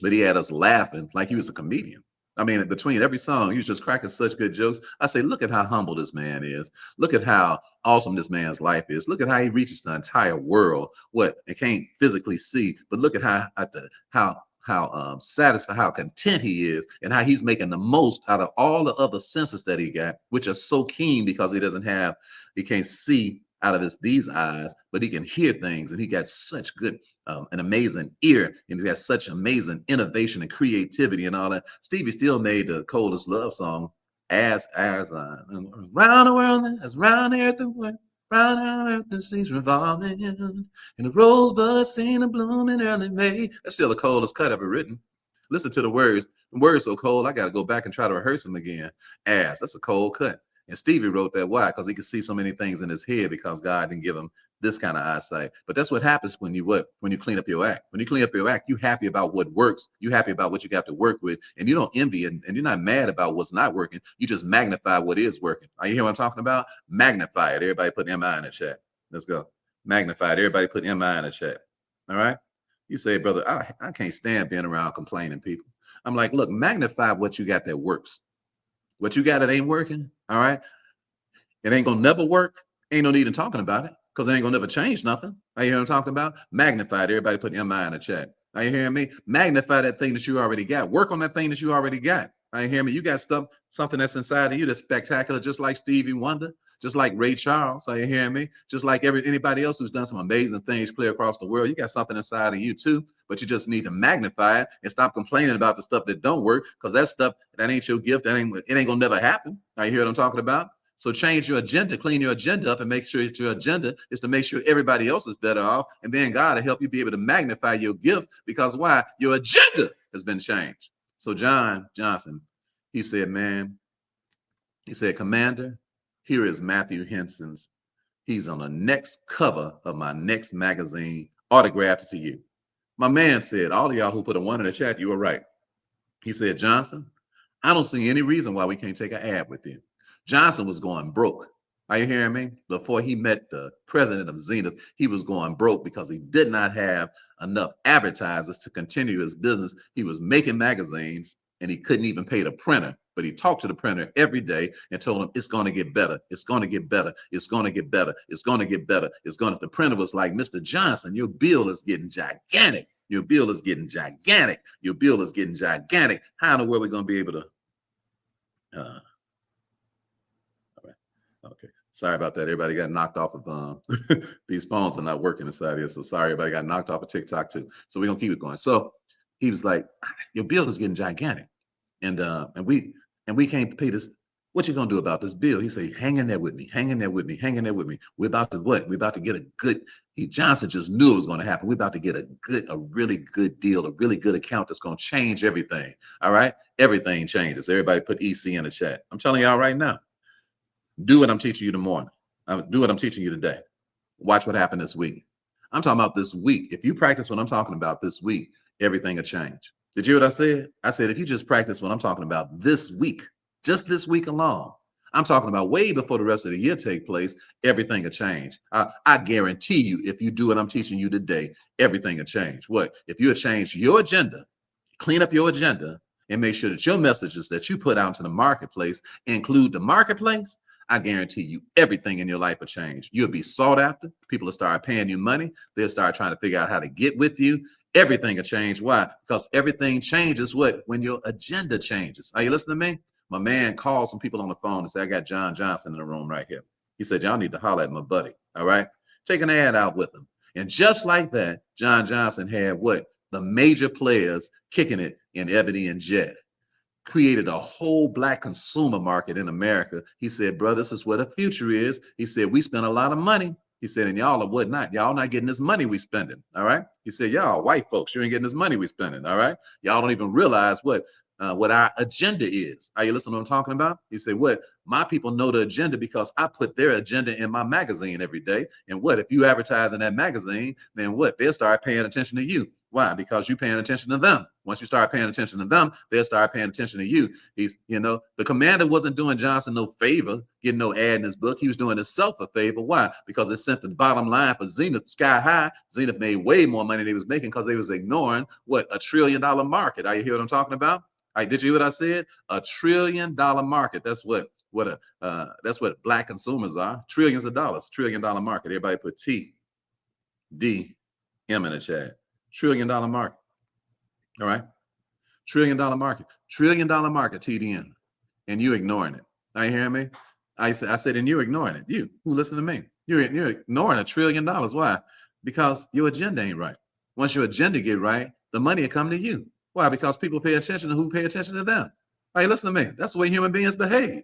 but he had us laughing like he was a comedian. I mean, between every song, he was just cracking such good jokes. I say, look at how humble this man is. Look at how awesome this man's life is. Look at how he reaches the entire world. What? And can't physically see, but look at how satisfied, how content he is, and how he's making the most out of all the other senses that he got, which are so keen because he can't see out of these eyes, but he can hear things, and he got such good an amazing ear, and he's got such amazing innovation and creativity and all that. Stevie still made the coldest love song as round the world, as round earth and world, round earth the seas revolving, and the rosebud seen a bloom in early May. That's still the coldest cut ever written. Listen to the words. The words so cold, I got to go back and try to rehearse them again. That's a cold cut. And Stevie wrote that. Why? Because he could see so many things in his head because God didn't give him this kind of eyesight. But that's what happens when you clean up your act. When you clean up your act, you happy about what works. You happy about what you got to work with, and you don't envy it, and you're not mad about what's not working. You just magnify what is working. Are you hear what I'm talking about? Magnify it. Everybody put MI in the chat. Let's go. Magnify it. Everybody put MI in the chat. All right. You say, brother, I can't stand being around complaining people. I'm like, look, magnify what you got that works. What you got that ain't working. All right. It ain't gonna never work. Ain't no need in talking about it because it ain't gonna never change nothing. Are you hearing what I'm talking about? Magnify it. Everybody put MI in the chat. Are you hearing me? Magnify that thing that you already got. Work on that thing that you already got. Are you hearing me? You got something that's inside of you that's spectacular, just like Stevie Wonder, just like Ray Charles. Are you hearing me? Just like anybody else who's done some amazing things clear across the world. You got something inside of you too, but you just need to magnify it and stop complaining about the stuff that don't work, because that stuff, that ain't your gift. It ain't gonna never happen. Are you hear what I'm talking about? So change your agenda, clean your agenda up, and make sure that your agenda is to make sure everybody else is better off. And then God will help you be able to magnify your gift, because why? Your agenda has been changed. So John Johnson, he said, Commander, here is Matthew Henson's. He's on the next cover of my next magazine, autographed to you. My man said, all of y'all who put a 1 in the chat, you were right. He said, Johnson, I don't see any reason why we can't take an ad with you. Johnson was going broke. Are you hearing me? Before he met the president of Zenith, he was going broke because he did not have enough advertisers to continue his business. He was making magazines and he couldn't even pay the printer, but he talked to the printer every day and told him it's going to get better. It's going to get better. It's going to get better. It's going to get better. The printer was like, Mr. Johnson, your bill is getting gigantic. Your bill is getting gigantic. Your bill is getting gigantic. How in the world are we going to be able to, okay, sorry about that. Everybody got knocked off of these phones are not working inside here. So sorry, everybody got knocked off of TikTok too. So we're gonna keep it going. So he was like, your bill is getting gigantic. And we can't pay this. What you gonna do about this bill? He said, hang in there with me, hang in there with me, hang in there with me. We're about to what? We're about to get a good, Johnson just knew it was gonna happen. We're about to get a really good deal, a really good account that's gonna change everything. All right. Everything changes. Everybody put EC in the chat. I'm telling y'all right now, do what I'm teaching you tomorrow. Do what I'm teaching you today. Watch what happened this week. I'm talking about this week. If you practice what I'm talking about this week, everything will change. Did you hear what I said? I said, if you just practice what I'm talking about this week, just this week alone, I'm talking about way before the rest of the year take place, everything will change. I guarantee you, if you do what I'm teaching you today, everything will change. What? If you change your agenda, clean up your agenda, and make sure that your messages that you put out into the marketplace include the marketplace, I guarantee you everything in your life will change. You'll be sought after. People will start paying you money. They'll start trying to figure out how to get with you. Everything will change. Why? Because everything changes when your agenda changes. Are you listening to me? My man called some people on the phone and said, I got John Johnson in the room right here. He said, y'all need to holler at my buddy. All right. Take an ad out with him. And just like that, John Johnson had what? The major players kicking it in Ebony and Jet. Created a whole Black consumer market in America. He said, bro, this is where the future is. He said, we spent a lot of money. He said, and y'all are what not. Y'all not getting this money we spending. All right. He said, y'all white folks, you ain't getting this money we spending. All right. Y'all don't even realize what our agenda is. Are you listening to what I'm talking about? He said, what? My people know the agenda because I put their agenda in my magazine every day. And what? If you advertise in that magazine, then what? They'll start paying attention to you. Why? Because you're paying attention to them. Once you start paying attention to them, they'll start paying attention to you. The commander wasn't doing Johnson no favor, getting no ad in his book. He was doing himself a favor. Why? Because it sent the bottom line for Zenith sky high. Zenith made way more money than they was making because they was ignoring what? $1 trillion market. Are you hear what I'm talking about? Did you hear what I said? $1 trillion market. That's what Black consumers are. Trillions of dollars. $1 trillion market. Everybody put TDM in the chat. $1 trillion market. All right. $1 trillion market. $1 trillion market, TDM. And you ignoring it. Are you hearing me? I said, and you're ignoring it. You who listen to me. You're ignoring $1 trillion. Why? Because your agenda ain't right. Once your agenda get right, the money will come to you. Why? Because people pay attention to who pay attention to them. Hey, listen to me. That's the way human beings behave.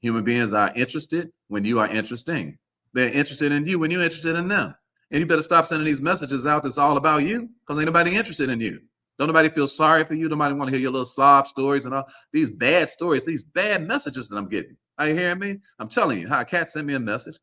Human beings are interested when you are interesting. They're interested in you when you're interested in them. And you better stop sending these messages out that's all about you, because ain't nobody interested in you. Don't nobody feel sorry for you. Nobody want to hear your little sob stories and all these bad stories, these bad messages that I'm getting. Are you hearing me? I'm telling you, how a cat sent me a message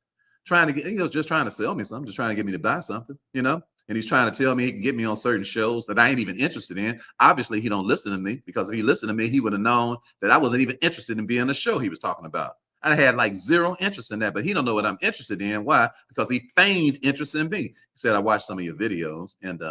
trying to get, he was just trying to sell me something, just trying to get me to buy something, and he's trying to tell me he can get me on certain shows that I ain't even interested in. Obviously, he don't listen to me, because if he listened to me, he would have known that I wasn't even interested in being the show he was talking about. I had like zero interest in that, but he don't know what I'm interested in. Why? Because he feigned interest in me. He said, I watched some of your videos, and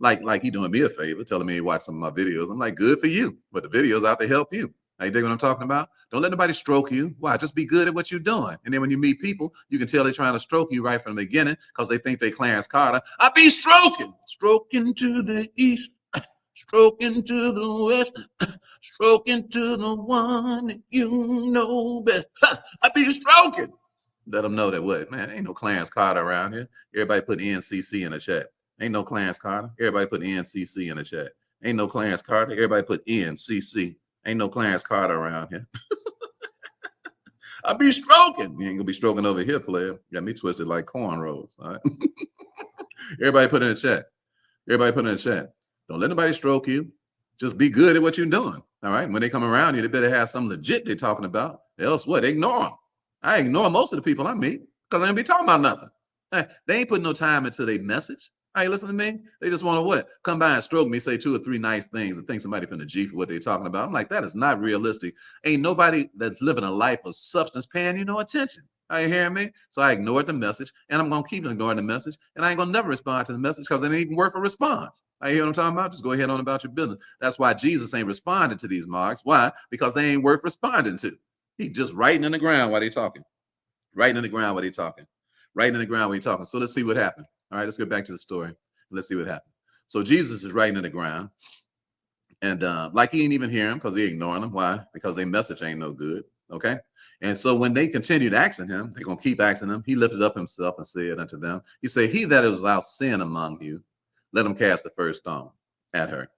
like he doing me a favor, telling me he watched some of my videos. I'm like, good for you, but the video's out to help you. You dig what I'm talking about? Don't let nobody stroke you. Why? Just be good at what you're doing. And then when you meet people, you can tell they're trying to stroke you right from the beginning because they think they Clarence Carter. I be stroking to the east, stroking to the west, stroking to the one that you know best. I be stroking. Let them know that what, man, ain't no Clarence Carter around here. Everybody put NCC in the chat. Ain't no Clarence Carter. Everybody put NCC in the chat. Ain't no Clarence Carter. Everybody put NCC. Ain't no Clarence Carter around here. I be stroking. You ain't gonna be stroking over here, player. Got me twisted like cornrows. All right. Everybody put in the chat. Everybody put in the chat. Don't let nobody stroke you. Just be good at what you're doing. All right. When they come around you, they better have something legit they're talking about. Else what? Ignore them. I ignore most of the people I meet because they don't be talking about nothing. They ain't putting no time into their message. Hey, listen to me. They just want to what? Come by and stroke me, say 2 or 3 nice things, and think somebody finna G for what they're talking about. I'm like, that is not realistic. Ain't nobody that's living a life of substance paying you no attention. Are you hearing me? So I ignored the message, and I'm gonna keep ignoring the message, and I ain't gonna never respond to the message because it ain't even worth a response. I hear what I'm talking about? Just go ahead on about your business. That's why Jesus ain't responding to these marks. Why? Because they ain't worth responding to. He just writing in the ground while they talking. Writing in the ground while they talking. Writing in the ground while they talking. So let's see what happened. All right, let's get back to the story. Let's see what happened. So Jesus is writing in the ground, and like he ain't even hear him because he ignoring them. Why? Because their message ain't no good. Okay. And so when they continued asking him, they're gonna keep asking him. He lifted up himself and said unto them, he said, he that is without sin among you, let him cast the first stone at her.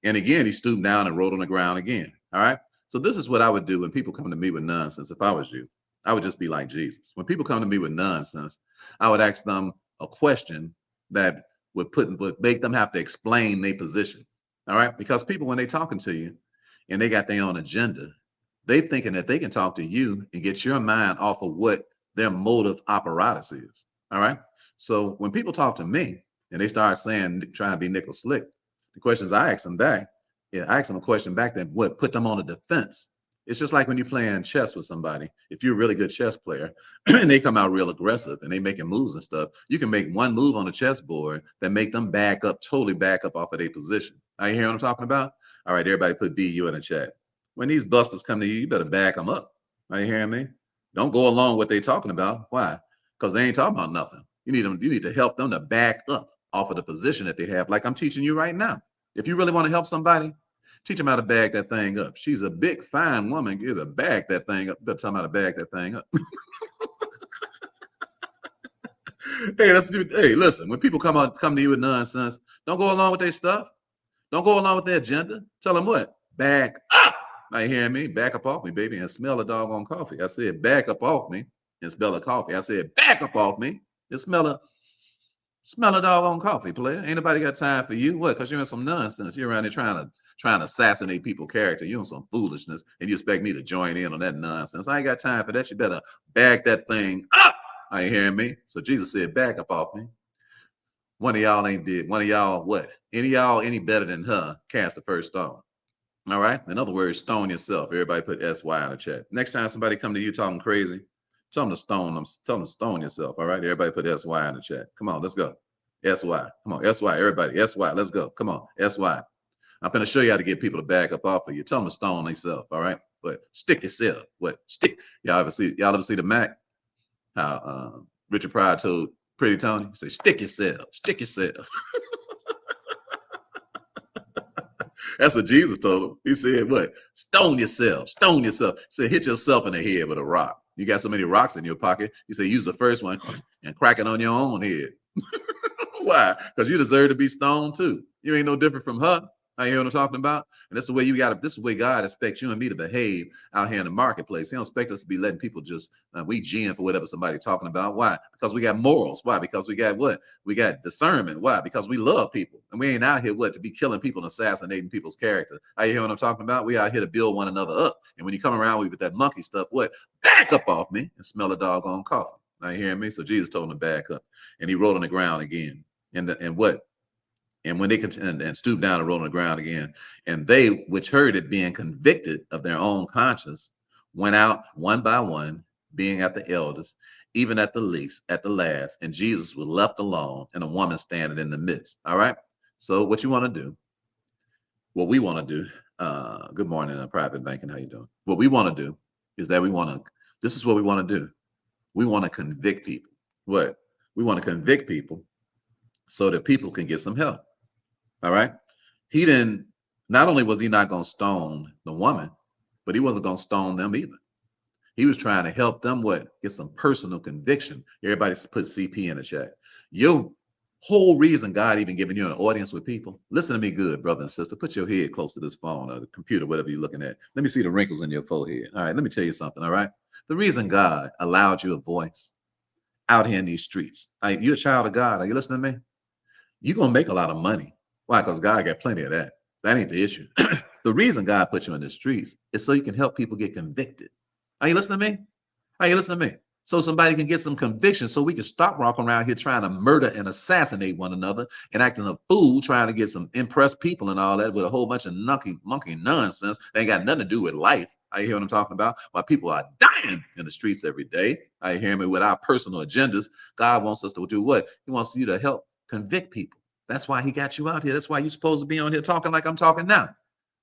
And again, he stooped down and wrote on the ground again. All right. So this is what I would do when people come to me with nonsense. If I was you, I would just be like Jesus. When people come to me with nonsense, I would ask them a question that would make them have to explain their position. All right. Because people, when they talking to you and they got their own agenda, they thinking that they can talk to you and get your mind off of what their motive apparatus is. All right. So when people talk to me and they start saying, trying to be nickel slick, the questions I ask them back, yeah, I ask them a question back that would put them on the defense. It's just like when you're playing chess with somebody. If you're a really good chess player and they come out real aggressive and they making moves and stuff, you can make one move on the chessboard that make them back up, totally back up off of their position. Are you hearing what I'm talking about? All right, everybody put BU in the chat. When these busters come to you, you better back them up. Are you hearing me? Don't go along with what they're talking about. Why? Because they ain't talking about nothing. You need to help them to back up off of the position that they have, like I'm teaching you right now. If you really want to help somebody, teach them how to bag that thing up. She's a big, fine woman. Give her bag that thing up. You better tell them how to bag that thing up. Hey, listen, when people come to you with nonsense, don't go along with their stuff. Don't go along with their agenda. Tell them what? Back up. Are you hearing me? Back up off me, baby, and smell a doggone coffee. I said, back up off me and smell a coffee. I said, back up off me and smell a doggone coffee, player. Ain't nobody got time for you. What? Because you're in some nonsense. You're around there trying to assassinate people's character. You're in some foolishness, and you expect me to join in on that nonsense. I ain't got time for that. You better back that thing up. Are you hearing me? So Jesus said, back up off me. One of y'all ain't did. One of y'all what? Any of y'all any better than her? Cast the first stone. All right. In other words, stone yourself. Everybody put SY in the chat. Next time somebody come to you talking crazy, tell them to stone them. Tell them to stone yourself. All right. Everybody put SY in the chat. Come on, let's go. SY. Come on, SY. Everybody, SY. Let's go. Come on, SY. I'm going to show you how to get people to back up off of you. Tell them to stone themselves. All right. But stick yourself. What? Stick. Y'all ever see the Mac? How Richard Pryor told Pretty Tony, say, stick yourself. Stick yourself. That's what Jesus told him. He said, what? Stone yourself. Stone yourself. He said, hit yourself in the head with a rock. You got so many rocks in your pocket. He said, use the first one and crack it on your own head. Why? Because you deserve to be stoned too. You ain't no different from her. I hear what I'm talking about. And that's the way this is the way God expects you and me to behave out here in the marketplace. He don't expect us to be letting people just we gin for whatever somebody's talking about. Why? Because we got morals. Why? Because we got what? We got discernment. Why? Because we love people. And we ain't out here to be killing people and assassinating people's character. I hear what I'm talking about. We out here to build one another up. And when you come around with that monkey stuff, what? Back up off me and smell a doggone coffee. Are you hearing me? So Jesus told him to back up. And he rolled on the ground again. And what? And when they continued and stooped down and rolled on the ground again, and they which heard it, being convicted of their own conscience, went out one by one, being at the eldest, even at the least, at the last. And Jesus was left alone, and a woman standing in the midst. All right. So what you want to do? What we want to do? Good morning, private banking. How you doing? What we want to do is that this is what we want to do. We want to convict people. What? We want to convict people so that people can get some help. All right. Not only was he not going to stone the woman, but he wasn't going to stone them either. He was trying to help them get some personal conviction. Everybody put CP in the chat. Your whole reason God even giving you an audience with people, listen to me good, brother and sister, put your head close to this phone or the computer, whatever you're looking at. Let me see the wrinkles in your forehead. All right. Let me tell you something. All right. The reason God allowed you a voice out here in these streets, you're a child of God. Are you listening to me? You're going to make a lot of money. Why? Because God got plenty of that. That ain't the issue. The reason God put you in the streets is so you can help people get convicted. Are you listening to me? Are you listening to me? So somebody can get some conviction so we can stop walking around here trying to murder and assassinate one another and acting a fool, trying to get some impressed people and all that with a whole bunch of monkey nonsense. They ain't got nothing to do with life. I hear what I'm talking about? While people are dying in the streets every day. I hear me with our personal agendas. God wants us to do what? He wants you to help convict people. That's why he got you out here. That's why you're supposed to be on here talking like I'm talking now.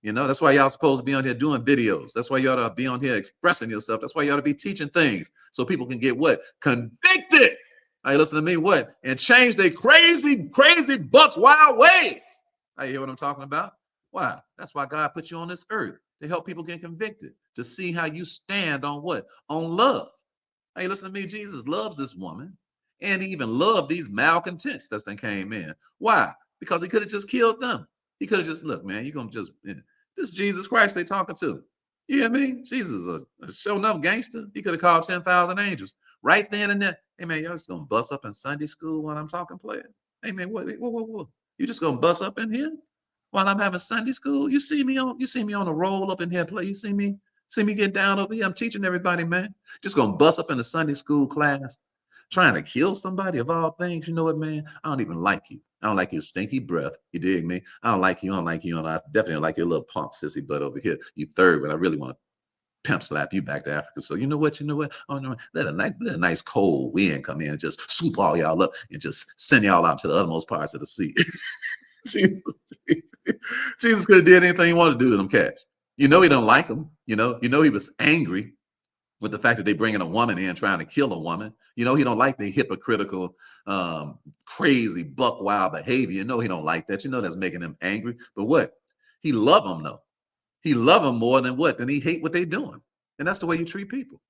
You know, that's why y'all supposed to be on here doing videos. That's why you ought to be on here expressing yourself. That's why you ought to be teaching things so people can get what? Convicted. Are you listening to me? What? And change their crazy buck wild ways. You hear what I'm talking about? Why? That's why God put you on this earth, to help people get convicted, to see how you stand on what? On love. Are you listening to me? Jesus loves this woman. And he even loved these malcontents that came in. Why? Because he could have just killed them. He could have just, look, man, you're going to just, this is Jesus Christ they talking to. You hear me? Jesus is a show enough gangster. He could have called 10,000 angels right then and there. Hey man, y'all just gonna bust up in Sunday school while I'm talking, player? Hey man, what? You just gonna bust up in here while I'm having Sunday school? You see me on a roll up in here, play. You see me get down over here. I'm teaching everybody, man. Just gonna bust up in the Sunday school class, trying to kill somebody of all things. You know what, man? I don't even like you. I don't like your stinky breath. You dig me? I don't like you. I don't like you. And I definitely don't like your little punk sissy butt over here. You third, but I really want to pimp slap you back to Africa. So you know what? Oh no, let a nice cold wind come in and just swoop all y'all up and just send y'all out to the uttermost parts of the sea. Jesus, Jesus could have did anything he wanted to do to them cats. You know he don't like them. You know he was angry with the fact that they bringing a woman in trying to kill a woman. You know he don't like the hypocritical, crazy, buck wild behavior. You know he don't like that. You know that's making him angry. But what? He love them though. He love them more than what? Than he hate what they doing. And that's the way you treat people.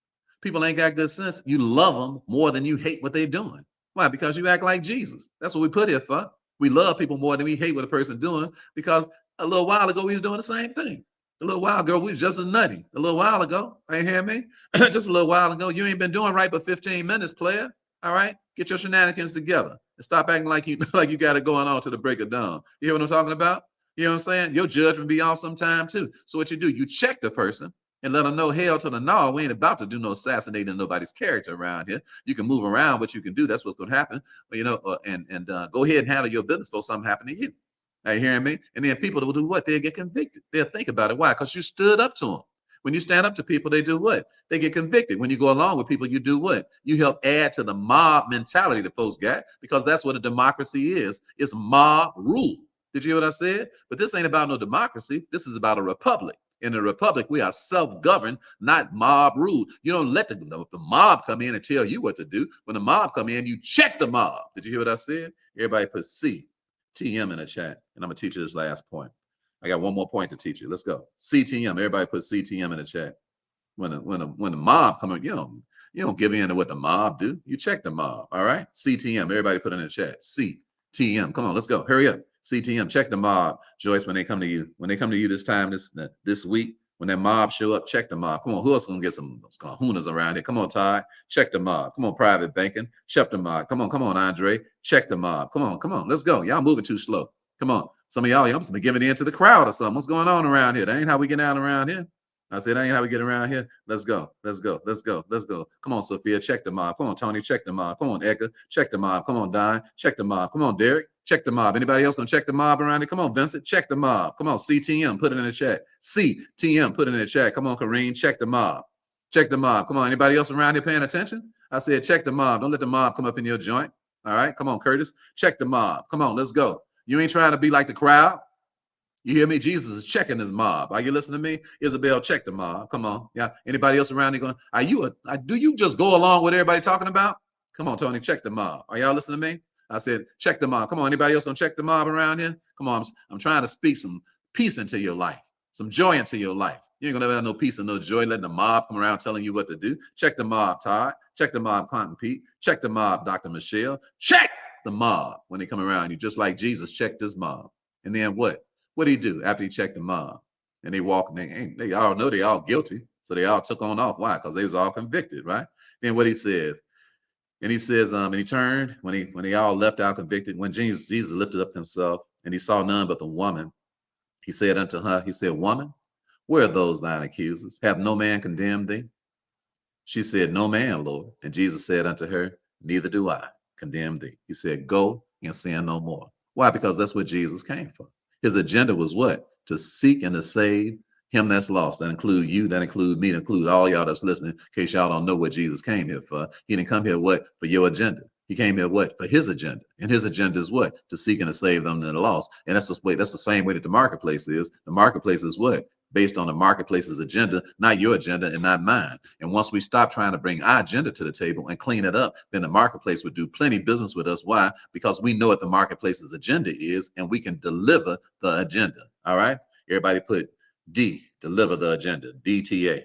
People ain't got good sense. You love them more than you hate what they doing. Why? Because you act like Jesus. That's what we put here for. We love people more than we hate what a person doing, because a little while ago we was doing the same thing. A little while ago we was just as nutty. A little while ago, ain't hear me? Just a little while ago, you ain't been doing right but 15 minutes, player. All right, get your shenanigans together and stop acting like you like you got it going on to the break of dawn. You hear what I'm talking about? You know what I'm saying? Your judgment be off sometime too. So what you do, you check the person and let them know, hell to the no, we ain't about to do no assassinating nobody's character around here. You can move around, what you can do, that's what's going to happen. And go ahead and handle your business before something happen to you. Are you hearing me? And then people will do what? They'll get convicted. They'll think about it. Why? Because you stood up to them. When you stand up to people, they do what? They get convicted. When you go along with people, you do what? You help add to the mob mentality that folks got, because that's what a democracy is. It's mob rule. Did you hear what I said? But this ain't about no democracy. This is about a republic. In a republic, we are self-governed, not mob ruled. You don't let the mob come in and tell you what to do. When the mob come in, you check the mob. Did you hear what I said? Everybody put CTM in the chat, and I'm gonna teach you this last point. I got one more point to teach you. Let's go. CTM. Everybody put CTM in the chat. When the mob come in, you don't give in to what the mob do. You check the mob. All right. CTM. Everybody put in the chat. CTM. Come on, let's go. Hurry up. CTM. Check the mob, Joyce. When they come to you, this time this week, when that mob show up, check the mob. Come on, who else gonna get some kahunas around here? Come on, Todd. Check the mob. Come on, private banking. Check the mob. Come on, Andre. Check the mob. Come on. Let's go. Y'all moving too slow. Come on. Some of y'all must be giving in to the crowd or something. What's going on around here? That ain't how we get down around here. I said, that ain't how we get around here. Let's go. Come on, Sophia, check the mob. Come on, Tony, check the mob. Come on, Edgar, check the mob. Come on, Don, check the mob. Come on, Derek, check the mob. Anybody else gonna check the mob around here? Come on, Vincent, check the mob. Come on, CTM, put it in the chat. CTM, put it in the chat. Come on, Kareem, check the mob. Check the mob. Come on, anybody else around here paying attention? I said, check the mob. Don't let the mob come up in your joint. All right, come on, Curtis, check the mob. Come on, let's go. You ain't trying to be like the crowd. You hear me? Jesus is checking his mob. Are you listening to me? Isabel, check the mob. Come on. Yeah. Anybody else around here going, do you just go along with everybody talking about? Come on, Tony, check the mob. Are y'all listening to me? I said, check the mob. Come on. Anybody else gonna check the mob around here? Come on. I'm trying to speak some peace into your life, some joy into your life. You ain't gonna have no peace and no joy letting the mob come around telling you what to do. Check the mob, Todd. Check the mob, Cotton Pete. Check the mob, Dr. Michelle. Check the mob when they come around you, just like Jesus checked his mob. And then what? What did he do after he checked the mob? And they walk, and they all know they all guilty. So they all took on off. Why? Because they was all convicted, right? Then what he says, and he says, and he turned when they all left out convicted, when Jesus lifted up himself and he saw none but the woman, he said unto her, he said, woman, where are those thine accusers? Have no man condemned thee? She said, no man, Lord. And Jesus said unto her, neither do I condemn thee. He said, go and sin no more. Why? Because that's what Jesus came for. His agenda was what? To seek and to save him that's lost. That include you, that include me, that include all y'all that's listening, in case y'all don't know what Jesus came here for. He didn't come here what? For your agenda. He came here what? For his agenda. And his agenda is what? To seek and to save them that are lost. And that's the same way that the marketplace is. The marketplace is what? Based on the marketplace's agenda, not your agenda and not mine. And once we stop trying to bring our agenda to the table and clean it up, then the marketplace would do plenty business with us. Why? Because we know what the marketplace's agenda is and we can deliver the agenda. All right. Everybody put D, deliver the agenda, DTA.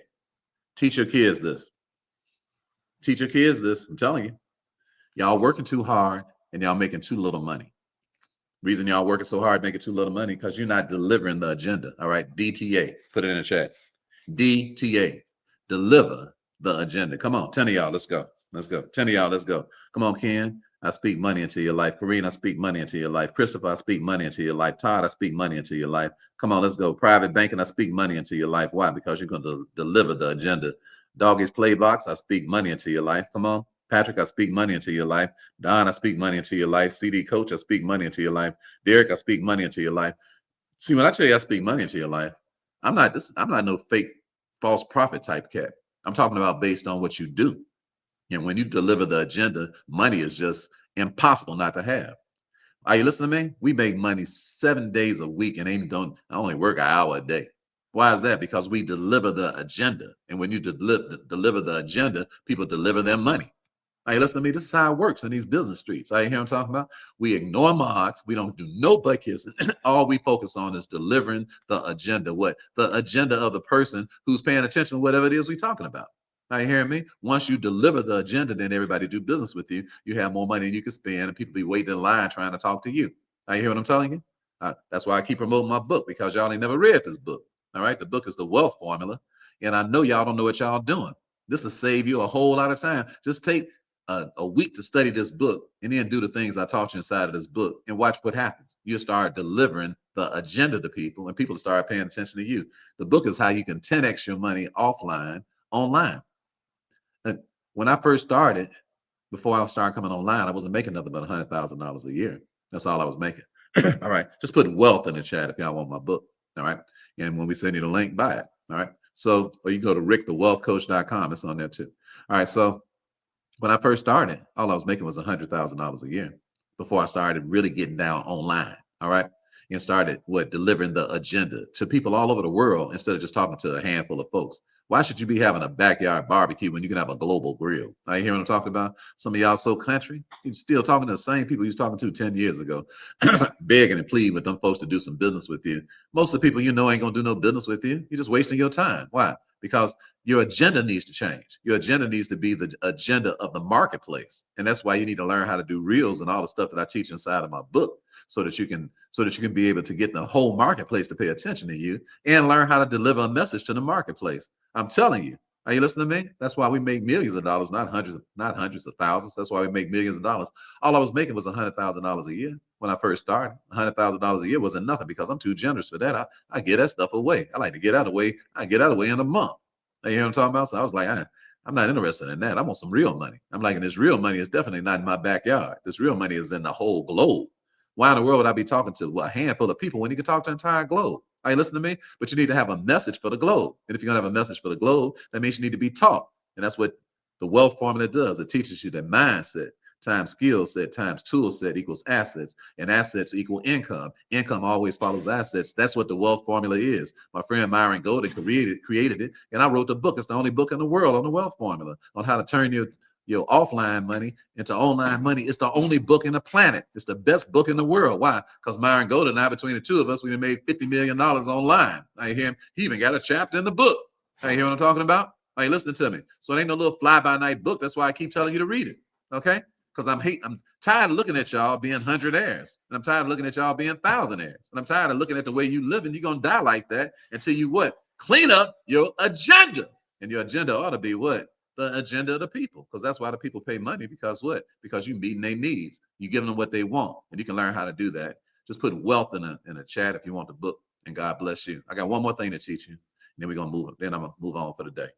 Teach your kids this. Teach your kids this. I'm telling you, y'all working too hard and y'all making too little money. Reason y'all working so hard, making too little money, because you're not delivering the agenda. All right. DTA, put it in the chat. DTA, deliver the agenda. Come on, 10 of y'all, let's go. Let's go. 10 of y'all, let's go. Come on, Ken. I speak money into your life. Kareem, I speak money into your life. Christopher, I speak money into your life. Todd, I speak money into your life. Come on, let's go. Private banking, I speak money into your life. Why? Because you're going to deliver the agenda. Doggy's Playbox, I speak money into your life. Come on. Patrick, I speak money into your life. Don, I speak money into your life. CD Coach, I speak money into your life. Derek, I speak money into your life. See, when I tell you I speak money into your life, I'm not no fake false prophet type cat. I'm talking about based on what you do. And when you deliver the agenda, money is just impossible not to have. Are you listening to me? We make money 7 days a week and I only work an hour a day. Why is that? Because we deliver the agenda. And when you deliver the agenda, people deliver their money. Hey, listen to me. This is how it works in these business streets. I hear what I'm talking about. We ignore mods. We don't do no butt kissing. All we focus on is delivering the agenda. What? The agenda of the person who's paying attention to whatever it is we're talking about. Are you hearing me? Once you deliver the agenda, then everybody do business with you. You have more money than you can spend, and people be waiting in line trying to talk to you. Are you hear what I'm telling you? That's why I keep promoting my book, because y'all ain't never read this book. All right. The book is The Wealth Formula. And I know y'all don't know what y'all doing. This will save you a whole lot of time. Just take a week to study this book and then do the things I taught you inside of this book and watch what happens. You start delivering the agenda to people, and people start paying attention to you. The book is how you can 10x your money offline, online. And when I first started, before I started coming online, I wasn't making nothing but $100,000 a year. That's all I was making. All right. Just put wealth in the chat if y'all want my book. All right. And when we send you the link, buy it. All right. So, or you go to rickthewealthcoach.com. It's on there too. All right. So when I first started, all I was making was $100,000 a year before I started really getting down online. All right. And started delivering the agenda to people all over the world instead of just talking to a handful of folks. Why should you be having a backyard barbecue when you can have a global grill? Are you hearing what I'm talking about? Some of y'all so country, you're still talking to the same people you was talking to 10 years ago, begging and pleading with them folks to do some business with you. Most of the people you know ain't gonna do no business with you. You're just wasting your time. Why? Because your agenda needs to change. Your agenda needs to be the agenda of the marketplace. And that's why you need to learn how to do reels and all the stuff that I teach inside of my book, so that you can be able to get the whole marketplace to pay attention to you and learn how to deliver a message to the marketplace. I'm telling you. Are you listening to me? That's why we make millions of dollars, not hundreds of thousands. That's why we make millions of dollars. All I was making was $100,000 a year when I first started. $100,000 a year wasn't nothing, because I'm too generous for that. I get that stuff away. I like to get out of the way. I get out of the way in a month. You hear what I'm talking about? So I was like, I'm not interested in that. I want some real money. I'm like, and this real money is definitely not in my backyard. This real money is in the whole globe. Why in the world would I be talking to a handful of people when you can talk to the entire globe? Are you listening to me? But you need to have a message for the globe. And if you're going to have a message for the globe, that means you need to be taught. And that's what the wealth formula does. It teaches you that mindset times skill set times tool set equals assets, and assets equal income. Income always follows assets. That's what the wealth formula is. My friend Myron Golden created it, and I wrote the book. It's the only book in the world on the wealth formula, on how to turn your offline money into online money. It's the only book in the planet. It's the best book in the world. Why? Because Myron Golden and I, between the two of us, we made $50 million online. I hear him. He even got a chapter in the book. I hear what I'm talking about? Are you listening to me? So it ain't no little fly-by-night book. That's why I keep telling you to read it. Okay? Because I'm tired of looking at y'all being hundredaires. And I'm tired of looking at y'all being thousandaires. And I'm tired of looking at the way you live, and you're going to die like that until you clean up your agenda. And your agenda ought to be what? The agenda of the people. Because that's why the people pay money. Because what? Because you're meeting their needs. You're giving them what they want. And you can learn how to do that. Just put wealth in a chat if you want the book. And God bless you. I got one more thing to teach you. And then we're going to move. Then I'm going to move on for the day.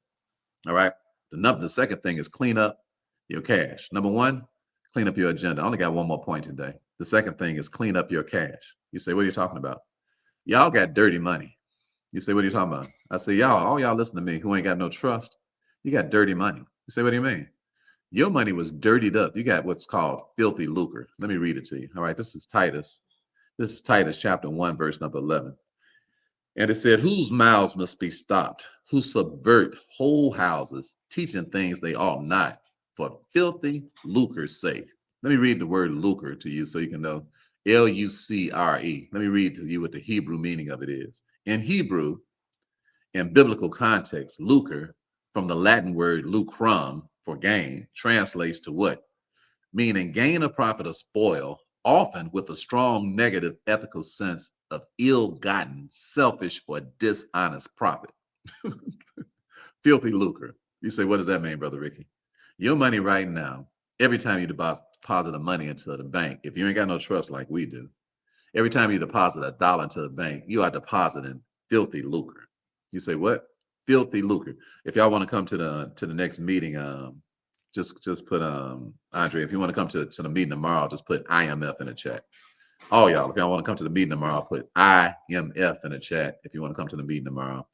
All right. The second thing is clean up your cash. Number one, clean up your agenda. I only got one more point today. The second thing is clean up your cash. You say, what are you talking about? Y'all got dirty money. You say, what are you talking about? I say, all y'all listen to me who ain't got no trust. You got dirty money. You say, what do you mean? Your money was dirtied up. You got what's called filthy lucre. Let me read it to you. All right. This is Titus. This is Titus chapter 1, verse number 11. And it said, whose mouths must be stopped, who subvert whole houses, teaching things they ought not, for filthy lucre's sake. Let me read the word lucre to you so you can know. Lucre. Let me read to you what the Hebrew meaning of it is. In Hebrew, in biblical context, lucre, from the Latin word lucrum, for gain, translates to what? Meaning gain or profit or spoil, often with a strong negative ethical sense of ill-gotten, selfish, or dishonest profit. Filthy lucre. You say, what does that mean, Brother Ricky? Your money right now, every time you deposit the money into the bank, if you ain't got no trust like we do, every time you deposit $1 into the bank, you are depositing filthy lucre. You say what? Filthy lucre. If y'all want to come to the next meeting, just put Andre, if you want to come to the meeting tomorrow, just put IMF in the chat. All y'all, if y'all want to come to the meeting tomorrow, put IMF in the chat if you want to come to the meeting tomorrow,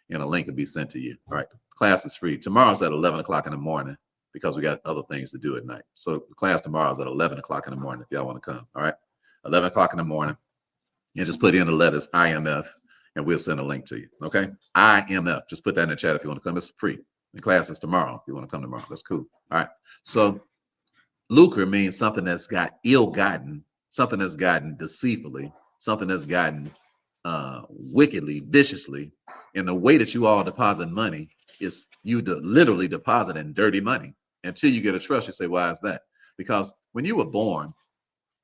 and a link will be sent to you. All right, class is free. Tomorrow's at 11 o'clock in the morning because we got other things to do at night. So the class tomorrow is at 11 o'clock in the morning if y'all want to come. All right, 11 o'clock in the morning, and just put in the letters IMF, and we'll send a link to you. Okay, IMF. Just put that in the chat if you want to come. It's free. The class is tomorrow if you want to come tomorrow. That's cool. All right. So lucre means something that's got ill-gotten, something that's gotten deceitfully, something that's gotten wickedly, viciously. And the way that you all deposit money is you literally deposit in dirty money until you get a trust. You say, why is that? Because when you were born,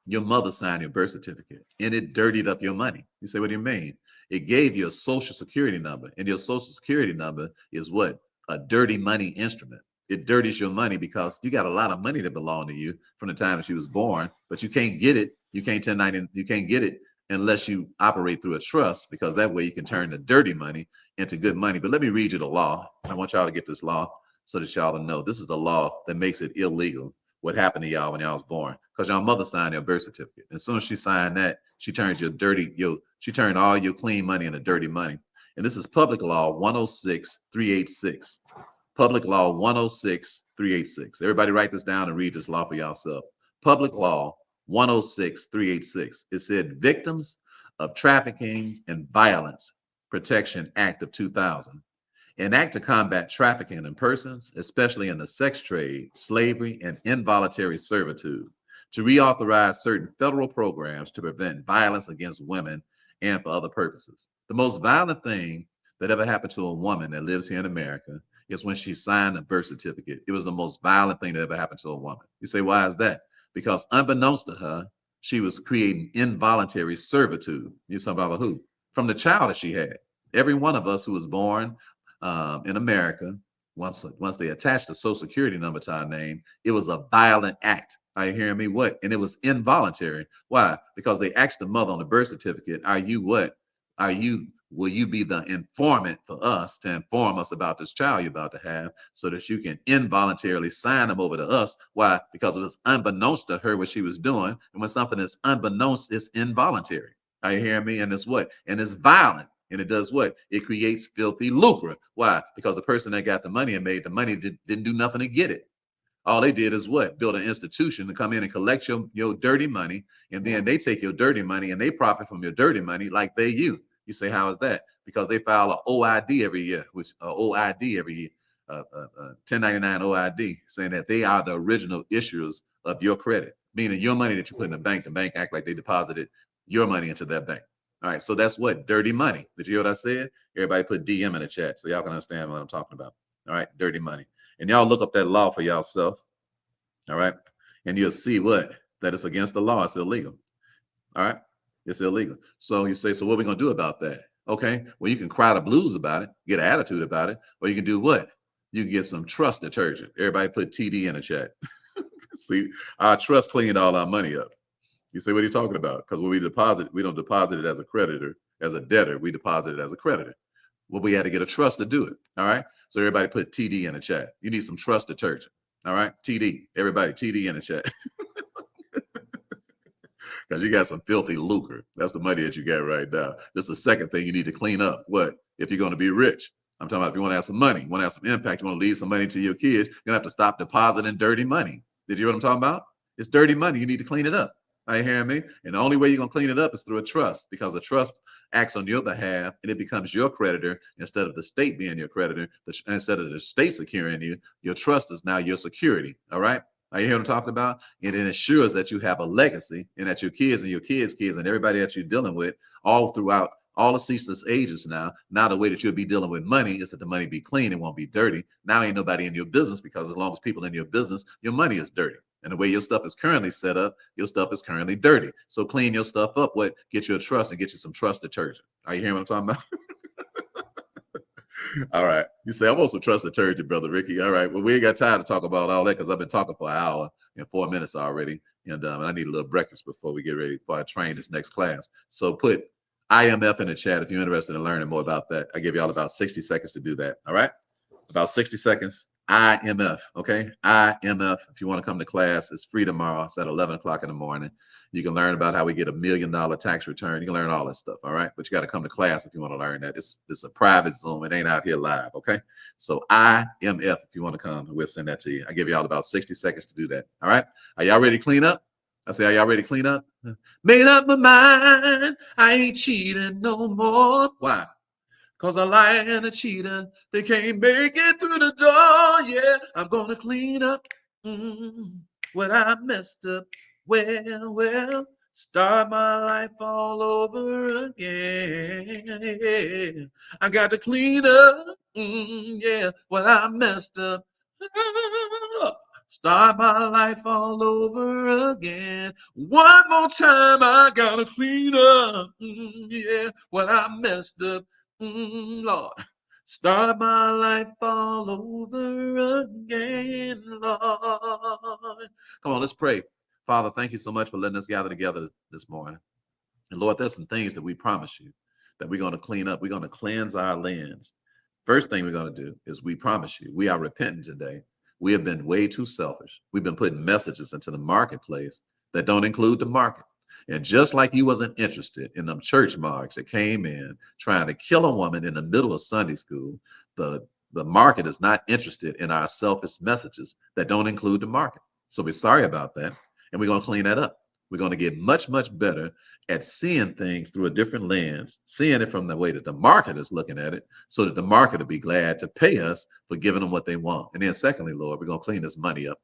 your mother signed your birth certificate and it dirtied up your money. You say, what do you mean? It gave you a social security number, and your social security number is what? A dirty money instrument. It dirties your money because you got a lot of money that belonged to you from the time that you was born, but you can't get it. You can't 1090, you can't get it unless you operate through a trust, because that way you can turn the dirty money into good money. But let me read you the law. I want y'all to get this law so that y'all to know this is the law that makes it illegal what happened to y'all when y'all was born, because y'all mother signed your birth certificate. As soon as she signed that, she turned she turned all your clean money into dirty money. And this is Public Law 106-386. Public Law 106-386. Everybody write this down and read this law for yourself. Public Law 106-386. It said Victims of Trafficking and Violence Protection Act of 2000. An act to combat trafficking in persons, especially in the sex trade, slavery, and involuntary servitude, to reauthorize certain federal programs to prevent violence against women and for other purposes. The most violent thing that ever happened to a woman that lives here in America is when she signed a birth certificate. It was the most violent thing that ever happened to a woman. You say, why is that? Because unbeknownst to her, she was creating involuntary servitude. You're talking about who? From the child that she had. Every one of us who was born in America, once they attached the social security number to our name, it was a violent act. Are you hearing me? What? And it was involuntary. Why? Because they asked the mother on the birth certificate, are you what? Will you be the informant for us to inform us about this child you're about to have so that you can involuntarily sign them over to us? Why? Because it was unbeknownst to her what she was doing. And when something is unbeknownst, it's involuntary. Are you hearing me? And it's what? And it's violent. And it does what? It creates filthy lucre. Why? Because the person that got the money and made the money didn't do nothing to get it. All they did is what? Build an institution to come in and collect your dirty money. And then they take your dirty money and they profit from your dirty money like they you. You say, how is that? Because they file an OID every year, which OID every year, 1099 OID, saying that they are the original issuers of your credit, meaning your money that you put in the bank act like they deposited your money into that bank. All right, so that's what? Dirty money. Did you hear what I said? Everybody put DM in the chat so y'all can understand what I'm talking about. All right, dirty money. And y'all look up that law for yourself. All right, and you'll see what? That it's against the law. It's illegal. All right, it's illegal. So you say, so what are we going to do about that? Okay, well, you can cry the blues about it, get an attitude about it, or you can do what? You can get some trust detergent. Everybody put TD in the chat. See, our trust cleaned all our money up. You say, what are you talking about? Because when we deposit, we don't deposit it as a creditor, as a debtor. We deposit it as a creditor. Well, we had to get a trust to do it. All right. So everybody put TD in the chat. You need some trust detergent. All right. TD. Everybody TD in the chat. Because you got some filthy lucre. That's the money that you got right now. That's the second thing you need to clean up. What? If you're going to be rich. I'm talking about if you want to have some money, you want to have some impact, you want to leave some money to your kids, you're going to have to stop depositing dirty money. Did you hear what I'm talking about? It's dirty money. You need to clean it up. Are you hearing me? And the only way you're going to clean it up is through a trust, because the trust acts on your behalf and it becomes your creditor instead of the state being your creditor. Instead of the state securing you, your trust is now your security. All right. Are you hear what I'm talking about? And it ensures that you have a legacy and that your kids and your kids' kids and everybody that you're dealing with all throughout all the ceaseless ages now the way that you'll be dealing with money is that the money be clean. It won't be dirty. Now ain't nobody in your business, because as long as people in your business, your money is dirty. And the way your stuff is currently set up, your stuff is currently dirty. So clean your stuff up. What? Get you a trust and get you some trust detergent. Are you hearing what I'm talking about? All right. You say, I'm also trust the turgid, Brother Ricky. All right. Well, we ain't got time to talk about all that because I've been talking for an hour and 4 minutes already. And I need a little breakfast before we get ready, before I train this next class. So put IMF in the chat if you're interested in learning more about that. I give y'all about 60 seconds to do that. All right. About 60 seconds. IMF. Okay. IMF. If you want to come to class, it's free tomorrow. It's at 11 o'clock in the morning. You can learn about how we get $1 million tax return. You can learn all this stuff. All right. But you got to come to class if you want to learn that. It's a private Zoom. It ain't out here live. Okay. So IMF, if you want to come, we'll send that to you. I give y'all about 60 seconds to do that. All right. Are y'all ready to clean up? I say, are y'all ready to clean up? Made up my mind. I ain't cheating no more. Why? Cause a liar and a cheater, they can't make it through the door. Yeah, I'm gonna clean up what I messed up. Well, start my life all over again. I got to clean up, yeah, what I messed up. Start my life all over again. One more time, I gotta clean up, yeah, what I messed up. Lord, start my life all over again, Lord. Come on, let's pray. Father, thank you so much for letting us gather together this morning. And Lord, there's some things that we promise you that we're going to clean up. We're going to cleanse our lands. First thing we're going to do is we promise you, we are repentant today. We have been way too selfish. We've been putting messages into the marketplace that don't include the market. And just like you wasn't interested in them church marks that came in trying to kill a woman in the middle of Sunday school, the market is not interested in our selfish messages that don't include the market. So we're sorry about that. And we're going to clean that up. We're going to get much, much better at seeing things through a different lens, seeing it from the way that the market is looking at it, so that the market will be glad to pay us for giving them what they want. And then secondly, Lord, we're going to clean this money up.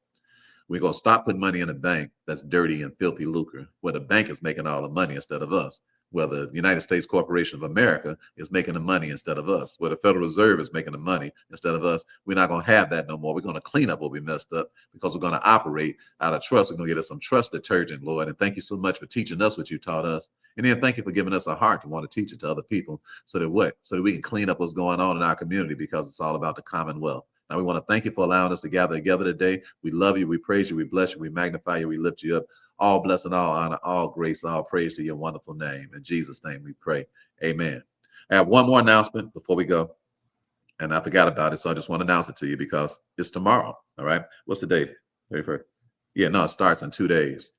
We're going to stop putting money in a bank that's dirty and filthy lucre, where the bank is making all the money instead of us, where the United States Corporation of America is making the money instead of us, where the Federal Reserve is making the money instead of us. We're not going to have that no more. We're going to clean up what we messed up because we're going to operate out of trust. We're going to get us some trust detergent, Lord. And thank you so much for teaching us what you taught us. And then thank you for giving us a heart to want to teach it to other people so that we can clean up what's going on in our community, because it's all about the commonwealth. Now, we want to thank you for allowing us to gather together today. We love you. We praise you. We bless you. We magnify you. We lift you up. All blessing, all honor, all grace, all praise to your wonderful name. In Jesus' name we pray. Amen. I have one more announcement before we go. And I forgot about it, so I just want to announce it to you because it's tomorrow. All right. What's the date? 31st. Yeah, no, it starts in 2 days.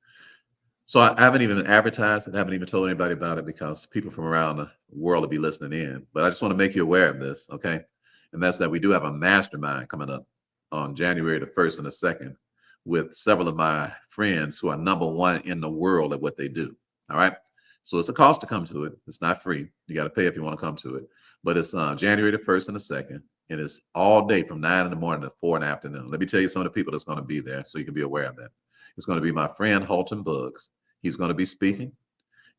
So I haven't even advertised it. I haven't even told anybody about it because people from around the world will be listening in. But I just want to make you aware of this, okay? And that's that we do have a mastermind coming up on January the 1st and the 2nd with several of my friends who are #1 in the world at what they do. All right. So it's a cost to come to it. It's not free. You got to pay if you want to come to it. But it's January the 1st and the 2nd. And it's all day from 9 in the morning to 4 in the afternoon. Let me tell you some of the people that's going to be there so you can be aware of that. It's going to be my friend Halton Buggs. He's going to be speaking.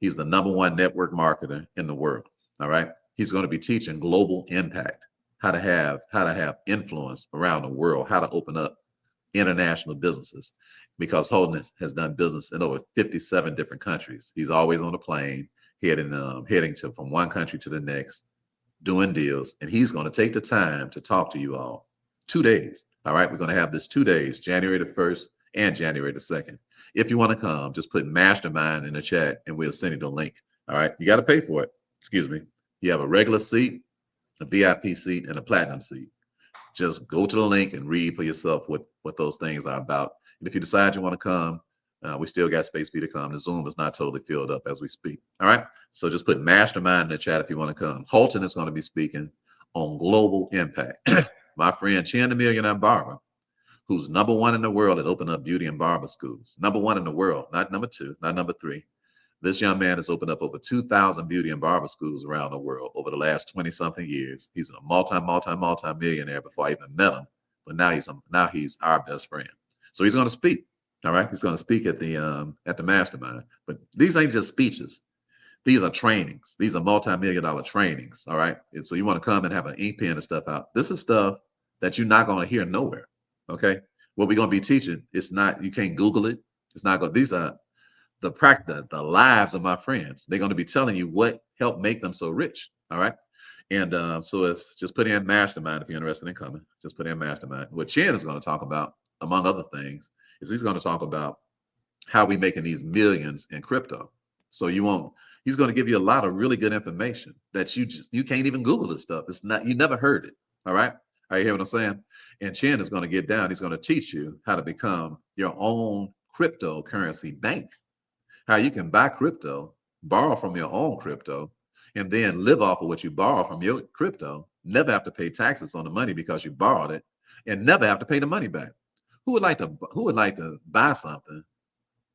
He's the #1 network marketer in the world. All right. He's going to be teaching global impact, how to have influence around the world, how to open up international businesses, because Holden has done business in over 57 different countries. He's always on a plane, heading to from one country to the next, doing deals. And he's going to take the time to talk to you all. 2 days. All right. We're going to have this 2 days, January the 1st and January the 2nd. If you want to come, just put mastermind in the chat and we'll send you the link. All right. You got to pay for it. Excuse me. You have a regular seat, a VIP seat, and a platinum seat. Just go to the link and read for yourself what those things are about. And if you decide you want to come, we still got space for you to come. The Zoom is not totally filled up as we speak. All right. So just put mastermind in the chat if you want to come. Halton is going to be speaking on global impact. My friend Chin the Millionaire Barber, who's #1 in the world at opening up beauty and barber schools. #1 in the world, not #2, not #3. This young man has opened up over 2,000 beauty and barber schools around the world over the last 20-something years. He's a multi-millionaire before I even met him, but now he's our best friend. So he's going to speak. All right, he's going to speak at the mastermind. But these ain't just speeches. These are trainings. These are multi-million-dollar trainings. All right, and so you want to come and have an ink pen and stuff out. This is stuff that you're not going to hear nowhere. Okay, what we're going to be teaching, it's not, you can't Google it. It's not going. These are the practice, the lives of my friends. They're going to be telling you what helped make them so rich. All right. And so it's just put in mastermind if you're interested in coming. Just put in mastermind. What Chin is going to talk about, among other things, is he's going to talk about how we making these millions in crypto. So you won't. He's going to give you a lot of really good information that you can't even Google this stuff. It's not, you never heard it. All right. Are you hear what I'm saying? And Chin is going to get down. He's going to teach you how to become your own cryptocurrency bank. How you can buy crypto, borrow from your own crypto, and then live off of what you borrow from your crypto. Never have to pay taxes on the money because you borrowed it, and never have to pay the money back. Who would like to buy something,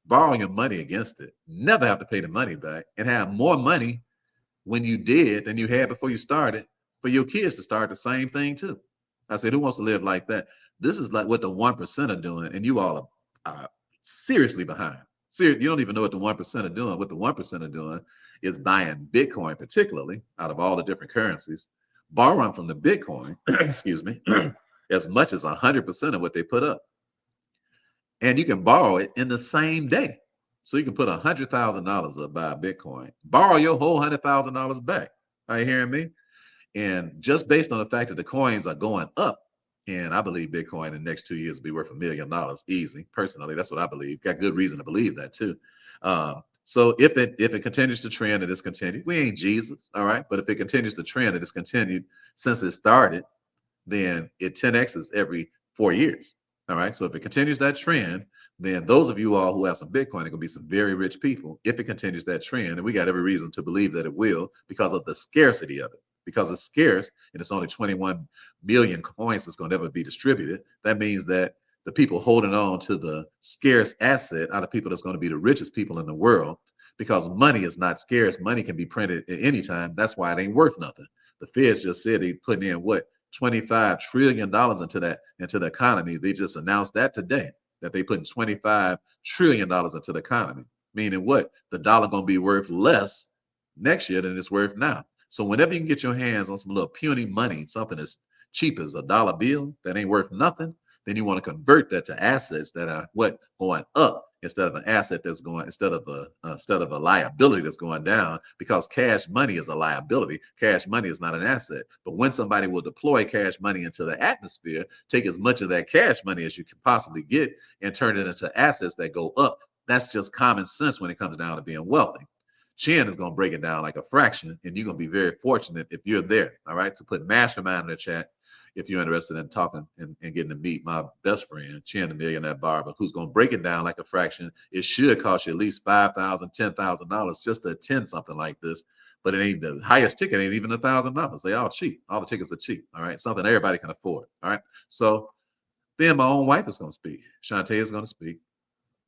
borrow your money against it, never have to pay the money back, and have more money when you did than you had before you started, for your kids to start the same thing too? I said, who wants to live like that? This is like what the 1% are doing, and you all are seriously behind. You don't even know what the 1% are doing. What the 1% are doing is buying Bitcoin, particularly out of all the different currencies, borrowing from the Bitcoin, excuse me, as much as 100% of what they put up. And you can borrow it in the same day. So you can put $100,000 up, buy a Bitcoin, borrow your whole $100,000 back. Are you hearing me? And just based on the fact that the coins are going up, and I believe Bitcoin in the next 2 years will be worth $1 million easy. Personally, that's what I believe. Got good reason to believe that too. So if it continues to trend and it's continued, we ain't Jesus, all right? But if it continues to trend and it's continued since it started, then it 10x's every 4 years. All right. So if it continues that trend, then those of you all who have some Bitcoin are going to be some very rich people if it continues that trend. And we got every reason to believe that it will because of the scarcity of it. Because it's scarce and it's only 21 million coins that's going to ever be distributed. That means that the people holding on to the scarce asset are the people that's going to be the richest people in the world, because money is not scarce. Money can be printed at any time. That's why it ain't worth nothing. The Feds just said they putting in what? $25 trillion into the economy. They just announced that today, that they putting $25 trillion into the economy. Meaning what? The dollar gonna be worth less next year than it's worth now. So whenever you can get your hands on some little puny money, something as cheap as a dollar bill that ain't worth nothing, then you want to convert that to assets that are what? Going up, instead of an asset that's going, instead of a liability that's going down, because cash money is a liability. Cash money is not an asset. But when somebody will deploy cash money into the atmosphere, take as much of that cash money as you can possibly get and turn it into assets that go up. That's just common sense when it comes down to being wealthy. Chin is going to break it down like a fraction, and you're going to be very fortunate if you're there. All right. So put mastermind in the chat if you're interested in talking and getting to meet my best friend, Chin, the Millionaire Barber, who's going to break it down like a fraction. It should cost you at least $5,000, $10,000 just to attend something like this. But it ain't, the highest ticket ain't even $1,000. They all cheap. All the tickets are cheap. All right. Something everybody can afford. All right. So then my own wife is going to speak. Shantae is going to speak.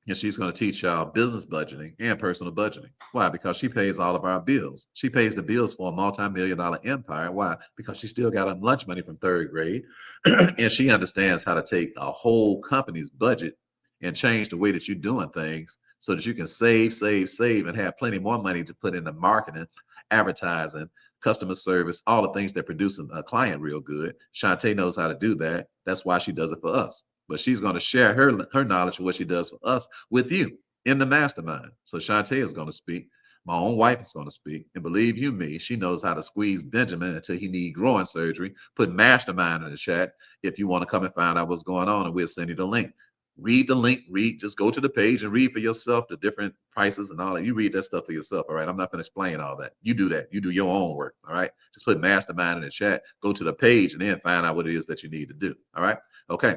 And she's going to teach y'all business budgeting and personal budgeting. Why? Because she pays all of our bills. She pays the bills for a multi-million-dollar empire. Why? Because she still got her lunch money from third grade. And she understands how to take a whole company's budget and change the way that you're doing things so that you can save, and have plenty more money to put into marketing, advertising, customer service, all the things that produce a client real good. Shantae knows how to do that. That's why she does it for us. But she's going to share her knowledge of what she does for us with you in the mastermind. So Shantae is going to speak. My own wife is going to speak. And believe you me, she knows how to squeeze Benjamin until he need growing surgery. Put mastermind in the chat if you want to come and find out what's going on, and we'll send you the link. Read the link, just go to the page and read for yourself the different prices and all that. You read that stuff for yourself, all right? I'm not going to explain all that. You do that. You do your own work, all right? Just put mastermind in the chat, go to the page, and then find out what it is that you need to do, all right? Okay.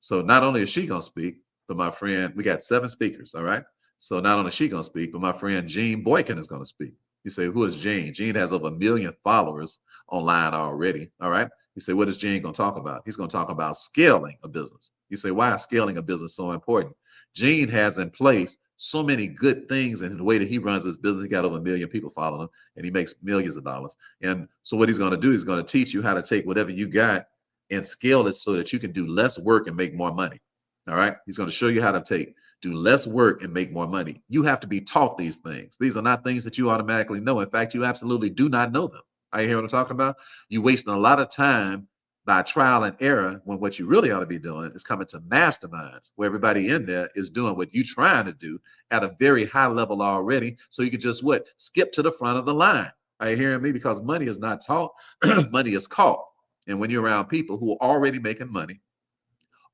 So not only is she going to speak, but my friend, we got 7 speakers, all right? So not only is she going to speak, but my friend Gene Boykin is going to speak. You say, who is Gene? Gene has over 1 million followers online already, all right? You say, what is Gene going to talk about? He's going to talk about scaling a business. You say, why is scaling a business so important? Gene has in place so many good things in the way that he runs his business. He got over 1 million people following him, and he makes millions of dollars. And so what he's going to do is going to teach you how to take whatever you got and scale it so that you can do less work and make more money. All right. He's going to show you how to do less work and make more money. You have to be taught these things. These are not things that you automatically know. In fact, you absolutely do not know them. Are you hear what I'm talking about? You're wasting a lot of time by trial and error when what you really ought to be doing is coming to masterminds where everybody in there is doing what you're trying to do at a very high level already. So you can just skip to the front of the line. Are you hearing me? Because money is not taught, money is caught. And when you're around people who are already making money,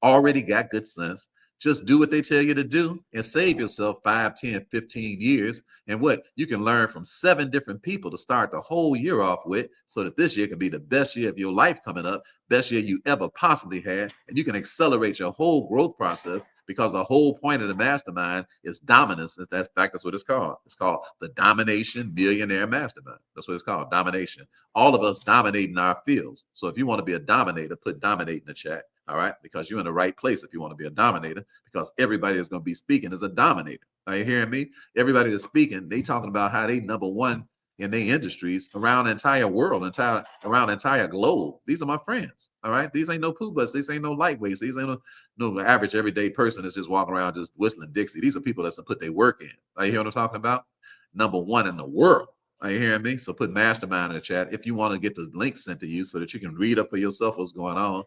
already got good sense, just do what they tell you to do and save yourself 5, 10, 15 years. And what you can learn from 7 different people to start the whole year off with, so that this year can be the best year of your life coming up, best year you ever possibly had. And you can accelerate your whole growth process, because the whole point of the mastermind is dominance. That's fact, that's what it's called. It's called the Domination Millionaire Mastermind. That's what it's called, domination. All of us dominate in our fields. So if you want to be a dominator, put dominate in the chat. All right, because you're in the right place if you want to be a dominator, because everybody that's going to be speaking is a dominator. Are you hearing me? Everybody that's speaking, they talking about how they number one in their industries around the entire world, around the entire globe. These are my friends. All right, these ain't no poo butts. These ain't no lightweights. These ain't no average everyday person that's just walking around just whistling Dixie. These are people that's put their work in. Are you hearing what I'm talking about? Number one in the world. Are you hearing me? So put mastermind in the chat if you want to get the link sent to you so that you can read up for yourself what's going on.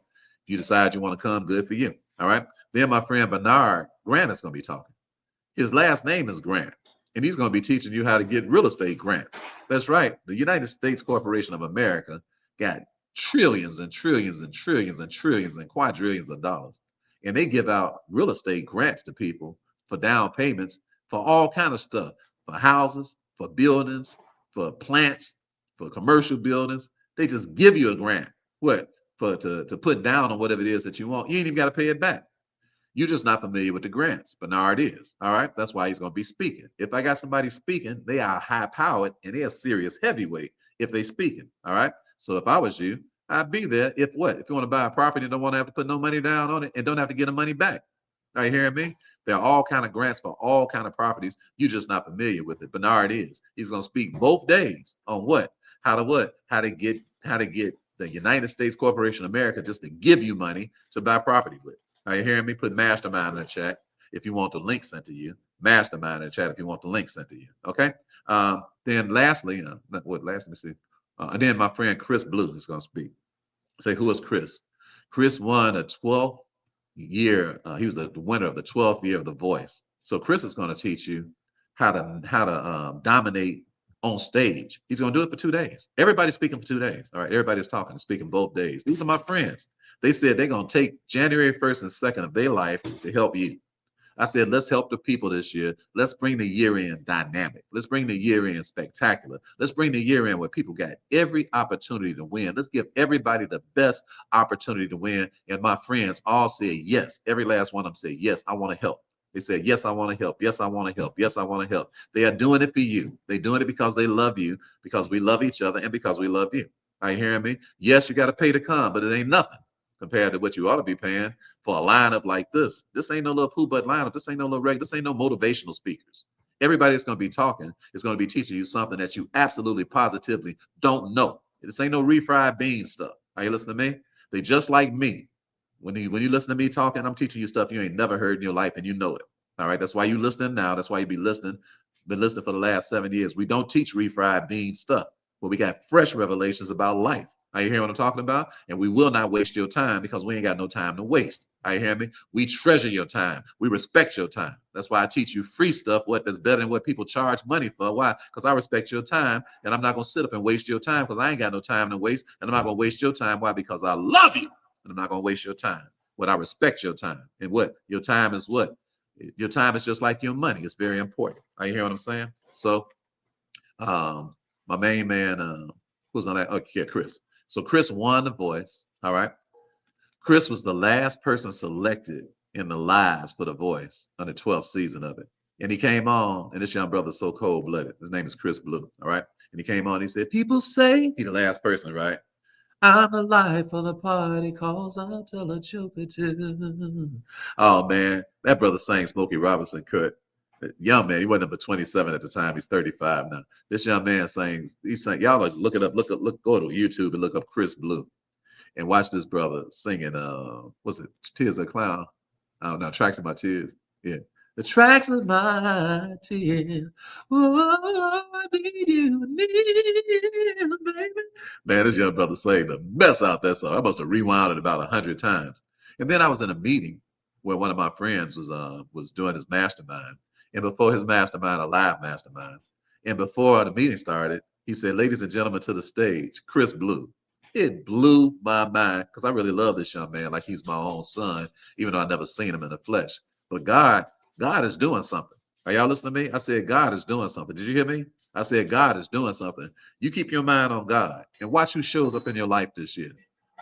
You decide you want to come, good for you. All right. Then my friend Bernard Grant is going to be talking. His last name is Grant, and he's going to be teaching you how to get real estate grants. That's right. The United States Corporation of America got trillions and trillions and trillions and trillions and quadrillions of dollars. And they give out real estate grants to people for down payments for all kind of stuff, for houses, for buildings, for plants, for commercial buildings. They just give you a grant. What? To put down on whatever it is that you want. You ain't even got to pay it back. You're just not familiar with the grants. Bernard is. All right. That's why he's going to be speaking. If I got somebody speaking, they are high powered and they're serious heavyweight if they speaking. All right. So if I was you, I'd be there. If what? If you want to buy a property and don't want to have to put no money down on it and don't have to get the money back. Are you hearing me? There are all kind of grants for all kind of properties. You're just not familiar with it. Bernard is. He's going to speak both days on what? How to get the United States Corporation of America just to give you money to buy property with. Are you hearing me? Put mastermind in the chat if you want the link sent to you. Mastermind in the chat if you want the link sent to you. Okay. Then lastly, let me see. And then my friend Chris Blue is going to speak. Say, who is Chris? Chris won a 12th year. He was the winner of the 12th year of The Voice. So Chris is going to teach you how to dominate on stage. He's going to do it for 2 days. Everybody's speaking for 2 days. All right. Everybody's talking and speaking both days. These are my friends. They said they're going to take January 1st and 2nd of their life to help you. I said, let's help the people this year. Let's bring the year in dynamic. Let's bring the year in spectacular. Let's bring the year in where people got every opportunity to win. Let's give everybody the best opportunity to win. And my friends all said yes. Every last one of them said, yes, I want to help. They said, yes, I want to help. Yes, I want to help. Yes, I want to help. They are doing it for you. They're doing it because they love you, because we love each other, and because we love you. Are you hearing me? Yes, you got to pay to come, but it ain't nothing compared to what you ought to be paying for a lineup like this. This ain't no little poo butt lineup. This ain't no little regular. This ain't no motivational speakers. Everybody that's going to be talking is going to be teaching you something that you absolutely positively don't know. This ain't no refried bean stuff. Are you listening to me? They just like me. When you listen to me talking, I'm teaching you stuff you ain't never heard in your life, and you know it. All right. That's why you listening now. That's why you been listening for the last 7 years. We don't teach refried bean stuff, but we got fresh revelations about life. Are you hearing what I'm talking about? And we will not waste your time, because we ain't got no time to waste. Are you hearing me? We treasure your time. We respect your time. That's why I teach you free stuff, that's better than what people charge money for. Why? Because I respect your time, and I'm not going to sit up and waste your time, because I ain't got no time to waste, and I'm not going to waste your time. Why? Because I love you, and I'm not going to waste your time. What? I respect your time. And what? Your time is what? Your time is just like your money. It's very important. Are you hearing what I'm saying? So my main man, who's my name? Okay, Chris. So Chris won The Voice. All right. Chris was the last person selected in the lives for The Voice on the 12th season of it. And he came on, and this young brother's so cold-blooded. His name is Chris Blue. All right. And he came on, he said, people say, he the last person, right? I'm the life of the party, cause I'll tell a joke or two. Oh man, that brother sang Smokey Robinson cut. Young man, he wasn't but 27 at the time. He's 35 now. This young man he sang. Y'all look it up, go to YouTube and look up Chris Blue and watch this brother singing. What's it? Tears of a Clown. I don't know. Tracks of My Tears. Yeah. The tracks of my tears. Oh, I need you, baby. Man, this young brother sang the mess out that song. I must have rewound it about 100 times. And then I was in a meeting where one of my friends was doing his mastermind. And before his mastermind, a live mastermind. And before the meeting started, He said, ladies and gentlemen, to the stage, Chris Blue. It blew my mind because I really love this young man like he's my own son, even though I never seen him in the flesh. But God is doing something. Are y'all listening to me? I said, God is doing something. Did you hear me? I said, God is doing something. You keep your mind on God and watch who shows up in your life this year.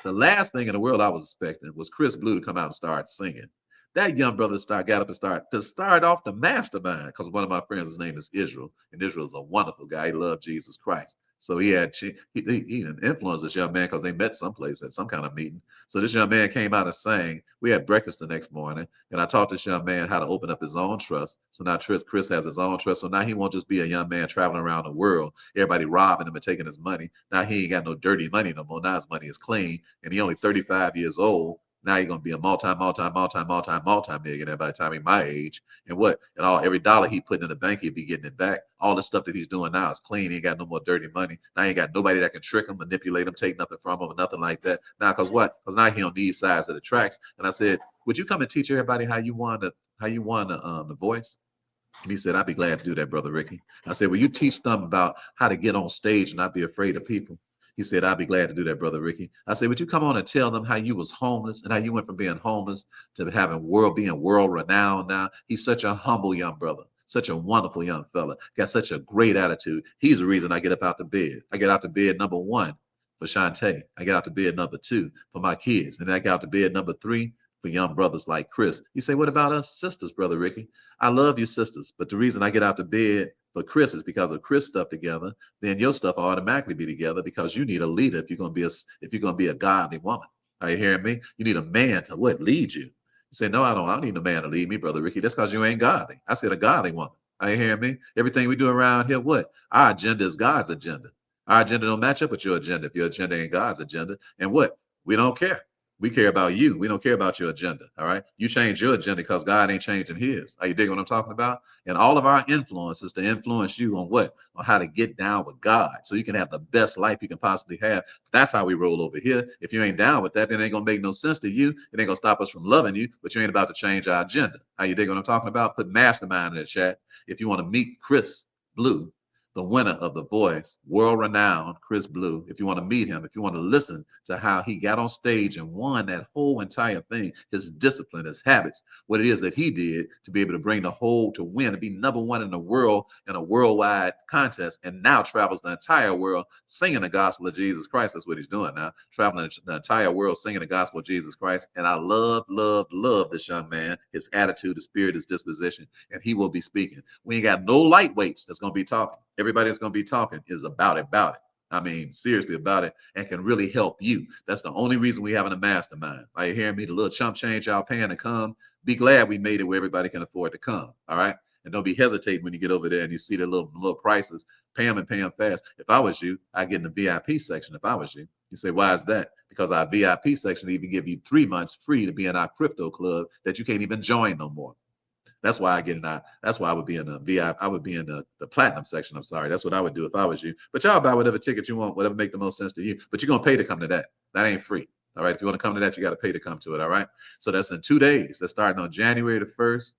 The last thing in the world I was expecting was Chris Blue to come out and start singing. That young brother got up and start off the mastermind, because one of my friends, his name is Israel, and Israel is a wonderful guy. He loved Jesus Christ. So he influenced this young man because they met someplace at some kind of meeting. So this young man came out and sang. We had breakfast the next morning, and I taught this young man how to open up his own trust. So now Chris has his own trust. So now he won't just be a young man traveling around the world, everybody robbing him and taking his money. Now he ain't got no dirty money no more. Now his money is clean, and he only 35 years old. Now you're gonna be a multi-millionaire by the time he's my age. And every dollar he put in the bank, he'll be getting it back. All the stuff that he's doing now is clean. He ain't got no more dirty money. Now he ain't got nobody that can trick him, manipulate him, take nothing from him, or nothing like that. Now, because now he on these sides of the tracks. And I said, would you come and teach everybody how you won the voice? And he said, I'd be glad to do that, Brother Ricky. I said, will you teach them about how to get on stage and not be afraid of people? He said, I'd be glad to do that, Brother Ricky. I said, would you come on and tell them how you was homeless and how you went from being homeless to being world renowned now? He's such a humble young brother, such a wonderful young fella, got such a great attitude. He's the reason I get up out the bed. I get out the bed, number one, for Shantae. I get out the bed, number two, for my kids. And I get out the bed, number three, for young brothers like Chris. You say, what about us sisters, Brother Ricky? I love you sisters, but the reason I get out the bed for Chris is because of Chris stuff together. Then your stuff will automatically be together, because you need a leader if you're gonna be a godly woman. Are you hearing me? You need a man to lead you. You say, no, I don't need a man to lead me, Brother Ricky. That's because you ain't godly. I said a godly woman. Are you hearing me? Everything we do around here, our agenda is God's agenda. Our agenda don't match up with your agenda if your agenda ain't God's agenda. And we don't care. We care about you. We don't care about your agenda. All right. You change your agenda because God ain't changing his. Are you digging what I'm talking about? And all of our influence is to influence you on how to get down with God so you can have the best life you can possibly have. That's how we roll over here. If you ain't down with that, then it ain't going to make no sense to you. It ain't going to stop us from loving you, but you ain't about to change our agenda. Are you digging what I'm talking about? Put mastermind in the chat if you want to meet Chris Blue, the winner of The Voice, world-renowned Chris Blue. If you want to meet him, if you want to listen to how he got on stage and won that whole entire thing, his discipline, his habits, what it is that he did to be able to bring the whole, to win, to be number one in the world in a worldwide contest, and now travels the entire world singing the gospel of Jesus Christ. That's what he's doing now, traveling the entire world singing the gospel of Jesus Christ. And I love this young man, his attitude, his spirit, his disposition, and he will be speaking. We ain't got no lightweights that's going to be talking. Everybody that's going to be talking is about it. I mean, seriously about it, and can really help you. That's the only reason we having a mastermind. Are you hearing me? The little chump change y'all paying to come. Be glad we made it where everybody can afford to come. All right. And don't be hesitating when you get over there and you see the little prices. Pay them and pay them fast. If I was you, I'd get in the VIP section. If I was you, you say, why is that? Because our VIP section even give you 3 months free to be in our crypto club that you can't even join no more. That's why that's why I would be in the VIP. I would be in the platinum section. I'm sorry. That's what I would do if I was you. But y'all buy whatever ticket you want, whatever make the most sense to you. But you're going to pay to come to that. That ain't free. All right. If you want to come to that, you got to pay to come to it. All right. So that's in 2 days. That's starting on January the 1st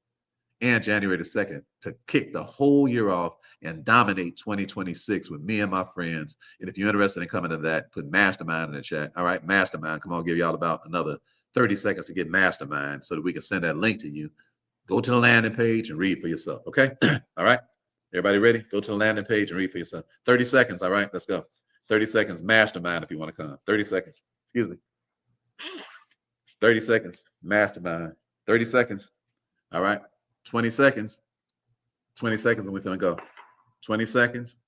and January the 2nd to kick the whole year off and dominate 2026 with me and my friends. And if you're interested in coming to that, put mastermind in the chat. All right. Mastermind. Come on, give y'all about another 30 seconds to get mastermind so that we can send that link to you. Go to the landing page and read for yourself, okay? All right? Everybody ready? Go to the landing page and read for yourself. 30 seconds, all right? Let's go. 30 seconds, mastermind if you want to come. 30 seconds, excuse me. 30 seconds, mastermind. 30 seconds, all right? 20 seconds. 20 seconds and we're going to go. 20 seconds.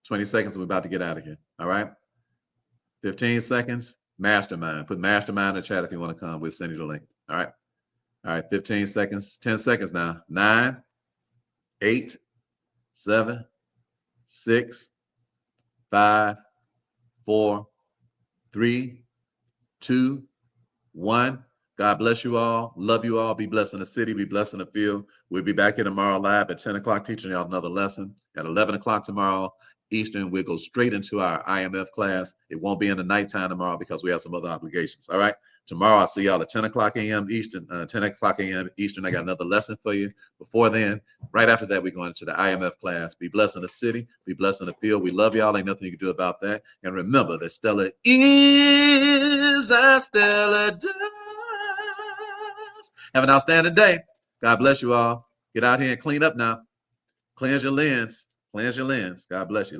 20 seconds and we're about to get out of here, all right? 15 seconds, mastermind. Put mastermind in the chat if you want to come. We'll send you the link, all right? All right, 15 seconds, 10 seconds now. 9, 8, 7, 6, 5, 4, 3, 2, 1. God bless you all. Love you all. Be blessed in the city. Be blessed in the field. We'll be back here tomorrow live at 10 o'clock teaching y'all another lesson. At 11 o'clock tomorrow Eastern, we'll go straight into our IMF class. It won't be in the nighttime tomorrow because we have some other obligations. All right. Tomorrow, I'll see y'all at 10 o'clock a.m. Eastern. 10 o'clock a.m. Eastern. I got another lesson for you. Before then, right after that, we're going into the IMF class. Be blessed in the city. Be blessed in the field. We love y'all. Ain't nothing you can do about that. And remember that Stella is as Stella does. Have an outstanding day. God bless you all. Get out here and clean up now. Cleanse your lens. Cleanse your lens. God bless you.